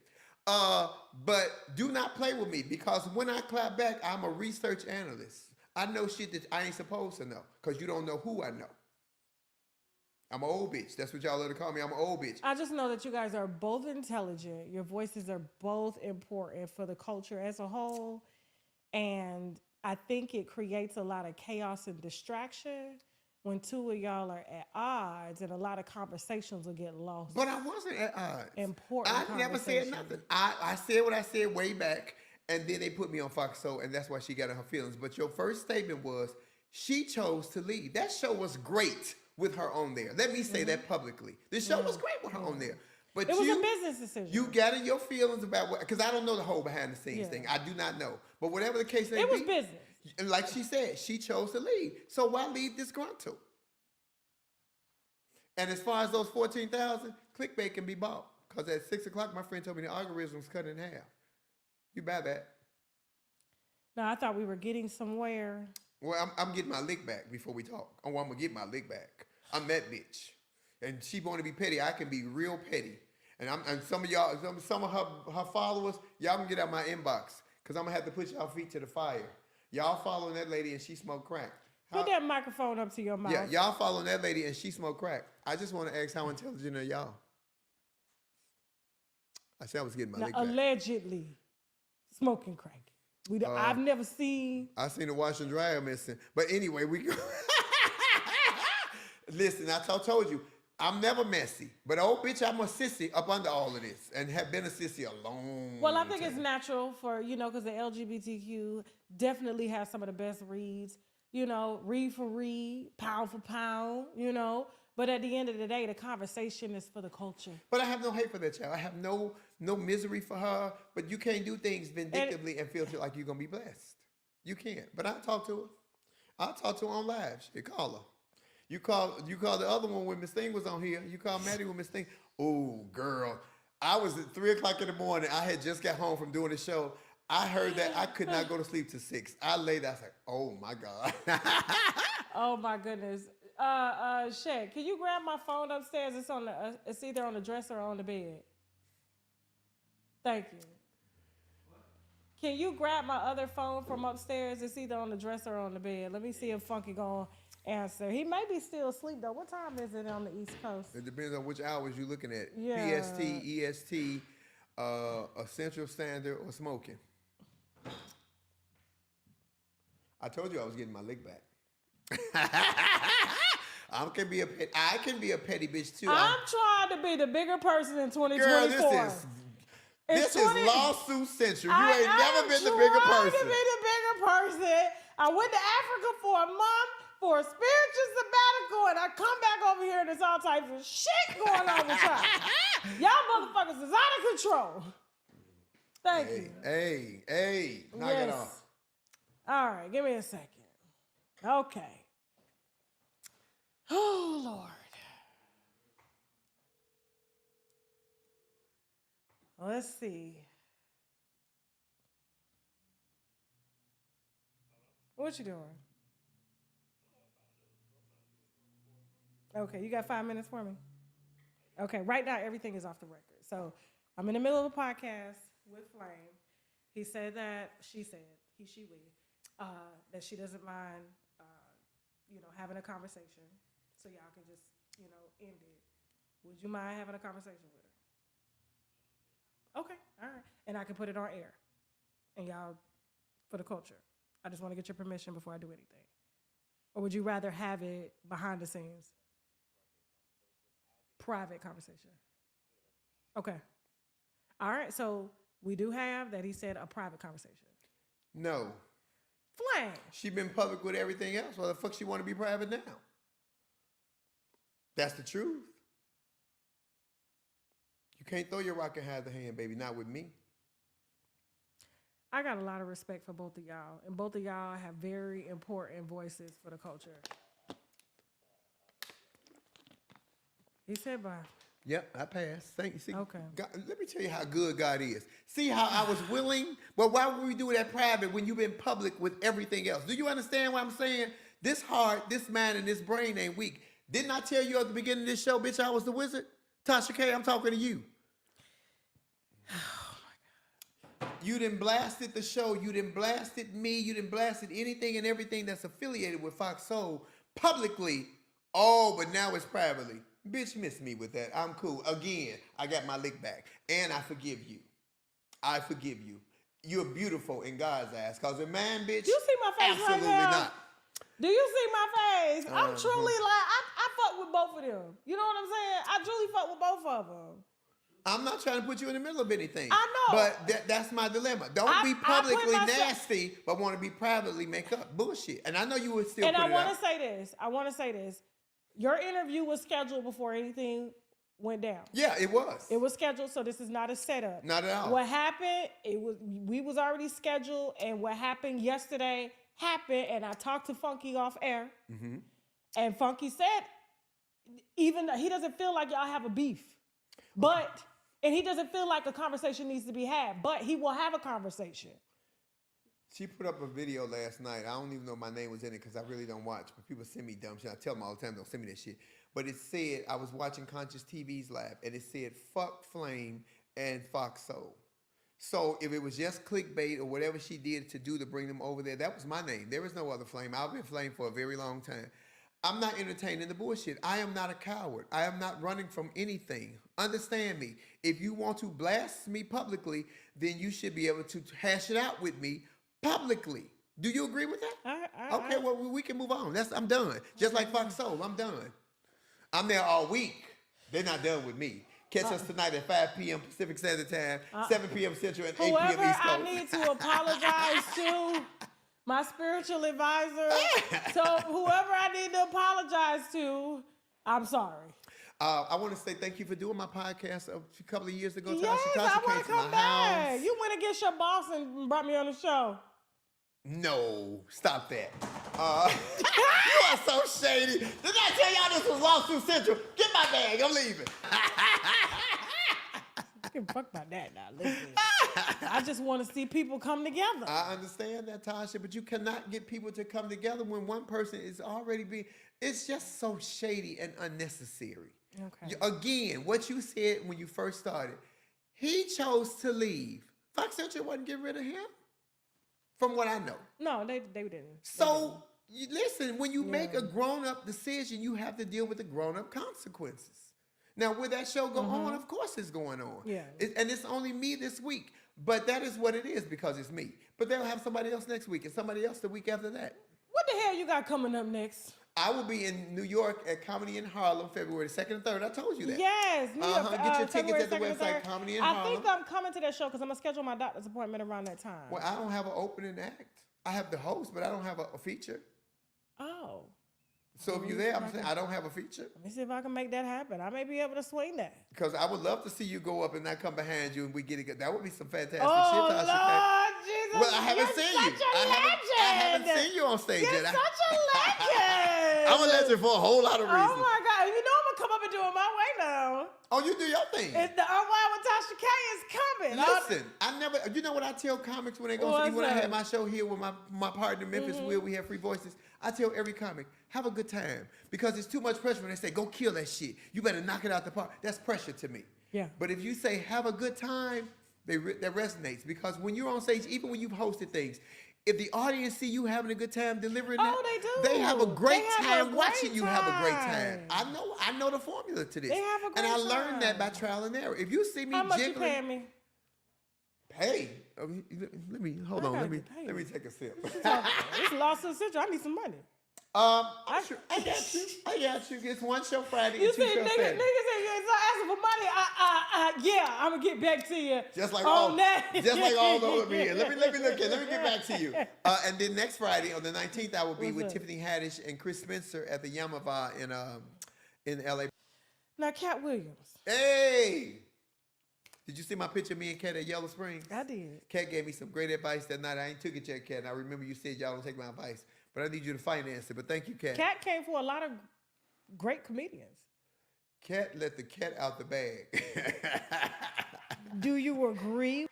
But do not play with me, because when I clap back, I'm a research analyst. I know shit that I ain't supposed to know, because you don't know who I know. I'm an old bitch. That's what y'all love to call me. I'm an old bitch. I just know that you guys are both intelligent. Your voices are both important for the culture as a whole. And I think it creates a lot of chaos and distraction when two of y'all are at odds, and a lot of conversations will get lost. But I wasn't at odds. Important I never said nothing. I said what I said way back, and then they put me on Fox Soul, and that's why she got in her feelings. But your first statement was, she chose to leave. That show was great with her on there. Let me say that publicly. The show was great with her on there. But it was a business decision. You got in your feelings about what, because I don't know the whole behind the scenes thing. I do not know. But whatever the case may be. It was business. And like she said, she chose to leave. So why leave disgruntled? And as far as those 14,000, clickbait can be bought. Because at 6 o'clock, my friend told me the algorithm's cut in half. You buy that. No, I thought we were getting somewhere. Well, I'm getting my lick back before we talk. Oh, I'm gonna get my lick back. I'm that bitch, and she want to be petty. I can be real petty, and some of y'all, some of her followers, y'all can get out my inbox because I'm gonna have to put y'all feet to the fire. Y'all following that lady and she smoke crack. Put that microphone up to your mouth. Yeah, y'all following that lady and she smoke crack. I just want to ask, how intelligent are y'all? I said I was getting my lick back. Allegedly smoking crack. I've never seen. I seen the wash and dryer missing. But anyway, we go. Listen, I told you, I'm never messy. But old bitch, I'm a sissy up under all of this and have been a sissy a long Well, I think time. it's natural for, because the LGBTQ definitely has some of the best reads, read for read, pound for pound, But at the end of the day, the conversation is for the culture. But I have no hate for that child. I have no misery for her. But you can't do things vindictively and feel like you're going to be blessed. You can't. But I talk to her. I talk to her on live. You call her. You call the other one when Miss Thing was on here. You call Maddie when Miss Thing. Oh, girl. I was at 3 o'clock in the morning. I had just got home from doing the show. I heard that. I could not go to sleep till 6. I lay there. I was like, oh, my God. Oh, my goodness. Shaq, can you grab my phone upstairs? It's either on the dresser or on the bed. Thank you. Can you grab my other phone from upstairs? It's either on the dresser or on the bed. Let me see if Funky gonna answer. He may be still asleep though. What time is it on the East Coast? It depends on which hours you're looking at. Yeah. PST, EST, a Central Standard, or smoking. I told you I was getting my lick back. I can be a petty bitch too. I'm trying to be the bigger person in 2024. Girl, this is lawsuit central. You ain't never been the bigger person. I'm trying to be the bigger person. I went to Africa for a month for a spiritual sabbatical, and I come back over here and there's all types of shit going on with y'all. Y'all motherfuckers is out of control. Thank you. Hey, knock it off. All right, give me a second. Okay. Oh, Lord. Let's see. What you doing? Okay, you got 5 minutes for me? Okay, right now everything is off the record. So I'm in the middle of a podcast with Flame. He said that, she said, he, she, we, that she doesn't mind, having a conversation. So y'all can just, end it. Would you mind having a conversation with her? Okay, all right. And I can put it on air. And y'all, for the culture. I just want to get your permission before I do anything. Or would you rather have it behind the scenes? Private conversation. Okay. All right, so we do have that he said a private conversation. No. Flame. She been public with everything else. Why the fuck she want to be private now? That's the truth. You can't throw your rock and hide the hand, baby. Not with me. I got a lot of respect for both of y'all. And both of y'all have very important voices for the culture. He said bye. Yep, I passed. Thank you. See, Okay. God, let me tell you how good God is. See how I was willing? But why would we do that private when you've been public with everything else? Do you understand what I'm saying? This heart, this mind, and this brain ain't weak. Didn't I tell you at the beginning of this show, bitch, I was the wizard? Tasha K, I'm talking to you. Oh, my God. You done blasted the show. You done blasted me. You done blasted anything and everything that's affiliated with Fox Soul publicly. Oh, but now it's privately. Bitch, miss me with that. I'm cool. Again, I got my lick back. And I forgive you. I forgive you. You're beautiful in God's ass. Because in man, bitch, you see my face absolutely right now? not. Do you see my face? I'm truly like, I fuck with both of them. You know what I'm saying? I truly fuck with both of them. I'm not trying to put you in the middle of anything. I know. But that's my dilemma. Don't be publicly nasty, but want to be privately make up bullshit. And I know you would still and put I it want out. to say this. I want to say this. Your interview was scheduled before anything went down. Yeah, it was. It was scheduled, so this is not a setup. Not at all. What happened, we was already scheduled, and what happened yesterday happened, and I talked to Funky off air, and Funky said, even he doesn't feel like y'all have a beef, and he doesn't feel like a conversation needs to be had, but he will have a conversation. She put up a video last night. I don't even know if my name was in it because I really don't watch. But people send me dumb shit. I tell them all the time, don't send me that shit. But it said, I was watching Conscious TV's lab, and it said, fuck Flame and Fox Soul. So if it was just clickbait or whatever she did to do to bring them over there, that was my name. There was no other Flame. I've been Flame for a very long time. I'm not entertaining the bullshit. I am not a coward. I am not running from anything. Understand me. If you want to blast me publicly, then you should be able to hash it out with me publicly. Do you agree with that? Okay, well, we can move on. I'm done. Just like Fox Soul, I'm done. I'm there all week. They're not done with me. Catch us tonight at 5 p.m. Pacific Standard Time, 7 p.m. Central, and 8 p.m. East Coast. Whoever I need to apologize to, my spiritual advisor, so whoever I need to apologize to, I'm sorry. I want to say thank you for doing my podcast a couple of years ago. Yes, Tasha I want came to come my back. house. You went against your boss and brought me on the show. No, stop that. You are so shady. Did I tell y'all this was Lawsuit Central? Get my bag. I'm leaving. I can fuck about that now. Listen. I just want to see people come together. I understand that, Tasha, but you cannot get people to come together when one person is already being. It's just so shady and unnecessary. Okay. Again, what you said when you first started, he chose to leave. Fox Central wasn't getting rid of him, from what I know. No, they didn't. So, listen, when you make a grown-up decision, you have to deal with the grown-up consequences. Now, will that show go on? Of course it's going on. Yeah. And it's only me this week. But that is what it is because it's me. But they'll have somebody else next week and somebody else the week after that. What the hell you got coming up next? I will be in New York at Comedy in Harlem, February 2nd and 3rd. I told you that. Yes. New York, Get your tickets at the February 2nd and website, 3rd. Comedy in I Harlem. think I'm coming to that show because I'm going to schedule my doctor's appointment around that time. Well, I don't have an opening act. I have the host, but I don't have a feature. Oh. So if you're there, I'm saying I don't have a feature. Let me see if I can make that happen. I may be able to swing that. Because I would love to see you go up and not come behind you and we get it. That would be some fantastic shit. Oh, Tasha. Lord Jesus. Well, I haven't You're seen you. such a legend. I haven't seen you on stage You're yet. such a legend. I'm a legend for a whole lot of reasons. Oh, my God. You know I'm going to come up and do it my way now. Oh, you do your thing. It's the Unwind with Tasha K is coming. Listen, I never, you know what I tell comics when they go, What's even when I that? had my show here with my partner, Memphis Will, we have Free Voices. I tell every comic, have a good time. Because it's too much pressure when they say, go kill that shit. You better knock it out the park. That's pressure to me. Yeah. But if you say, have a good time, that resonates. Because when you're on stage, even when you've hosted things, if the audience see you having a good time delivering that, they do. they have a great They have a time watching great you have a great time. time. I know the formula to this. They have a and I great learned that by time. trial and error. If you see me How much jiggling, you paying me? hey, let me hold on. gotta Let me get paid. let me take a sip. It's Lawsuit Central. I need some money. I got you. I got you. It's one show Friday You and two see, shows niggas Saturday. say you're asking for money. Yeah, I'm gonna get back to you. Just like on all, that. just like all over here. Let me look at. Let me get back to you. And then next Friday on the 19th, I will be with What's up? Tiffany Haddish and Chris Spencer at the Yamava in LA. Now, Katt Williams. Hey, did you see my picture of me and Katt at Yellow Springs? I did. Katt gave me some great advice that night. I ain't took it yet, Katt. And I remember you said y'all don't take my advice, but I need you to finance it. But thank you, Katt. Katt came for a lot of great comedians. Katt let the cat out the bag. Do you agree?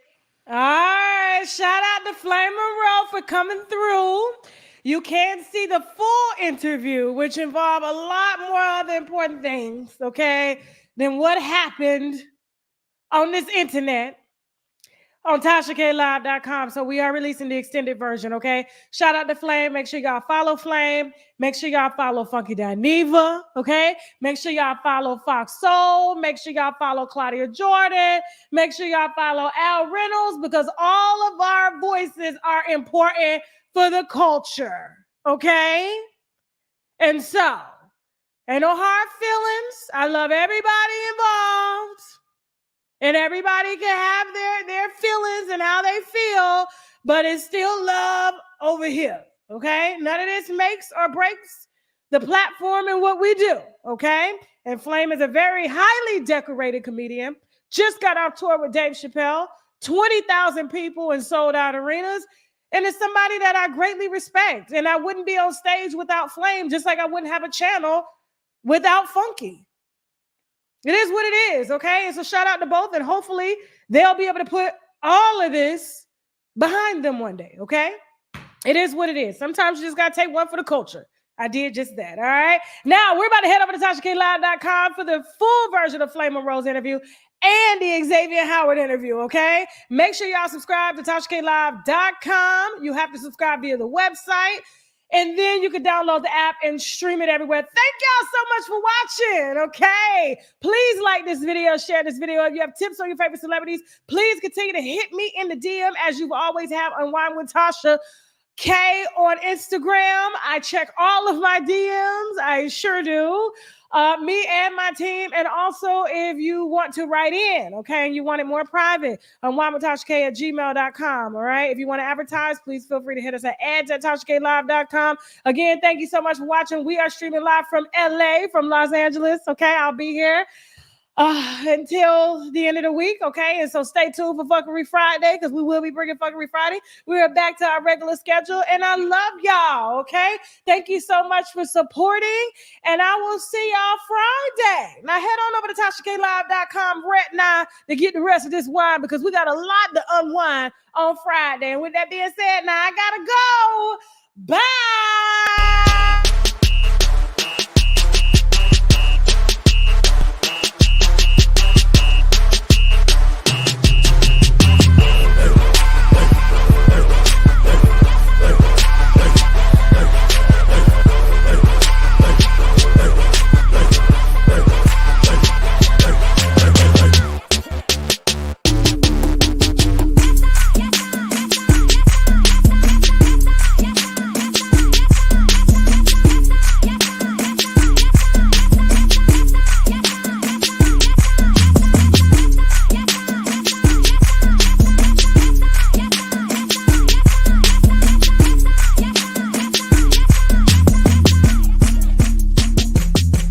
All right, shout out to Flame Monroe for coming through. You can see the full interview, which involved a lot more other important things, okay, than what happened on this internet on TashaKLive.com. So we are releasing the extended version, okay? Shout out to Flame. Make sure y'all follow Flame. Make sure y'all follow Funky Dineva, okay? Make sure y'all follow Fox Soul. Make sure y'all follow Claudia Jordan. Make sure y'all follow Al Reynolds because all of our voices are important for the culture, okay? And so, ain't no hard feelings. I love everybody involved. And everybody can have their feelings and how they feel, but it's still love over here, okay? None of this makes or breaks the platform and what we do, okay? And Flame is a very highly decorated comedian. Just got off tour with Dave Chappelle, 20,000 people in sold-out arenas. And it's somebody that I greatly respect. And I wouldn't be on stage without Flame, just like I wouldn't have a channel without Funky. It is what it is, okay? And so shout out to both, and hopefully they'll be able to put all of this behind them one day, okay? It is what it is. Sometimes you just got to take one for the culture. I did just that, all right? Now, we're about to head over to TashaKLive.com for the full version of Flame Monroe's interview and the Xavier Howard interview, okay? Make sure y'all subscribe to TashaKLive.com. You have to subscribe via the website, and then you can download the app and stream it everywhere. Thank y'all so much for watching, okay? Please like this video, share this video. If you have tips on your favorite celebrities, please continue to hit me in the DM as you always have on Wine with Tasha K on Instagram. I check all of my DMs. I sure do. Me and my team. And also, if you want to write in, okay, and you want it more private, winewithtashak@gmail.com. All right. If you want to advertise, please feel free to hit us at ads@TashaKLive.com. Again, thank you so much for watching. We are streaming live from LA, from Los Angeles. Okay. I'll be here until the end of the week, okay? And so stay tuned for Fuckery Friday, because we will be bringing Fuckery Friday. We are back to our regular schedule, and I love y'all, okay? Thank you so much for supporting, and I will see y'all Friday. Now head on over to TashaKLive.com right now to get the rest of this wine, because we got a lot to unwind on Friday. And with that being said, now I gotta go. Bye.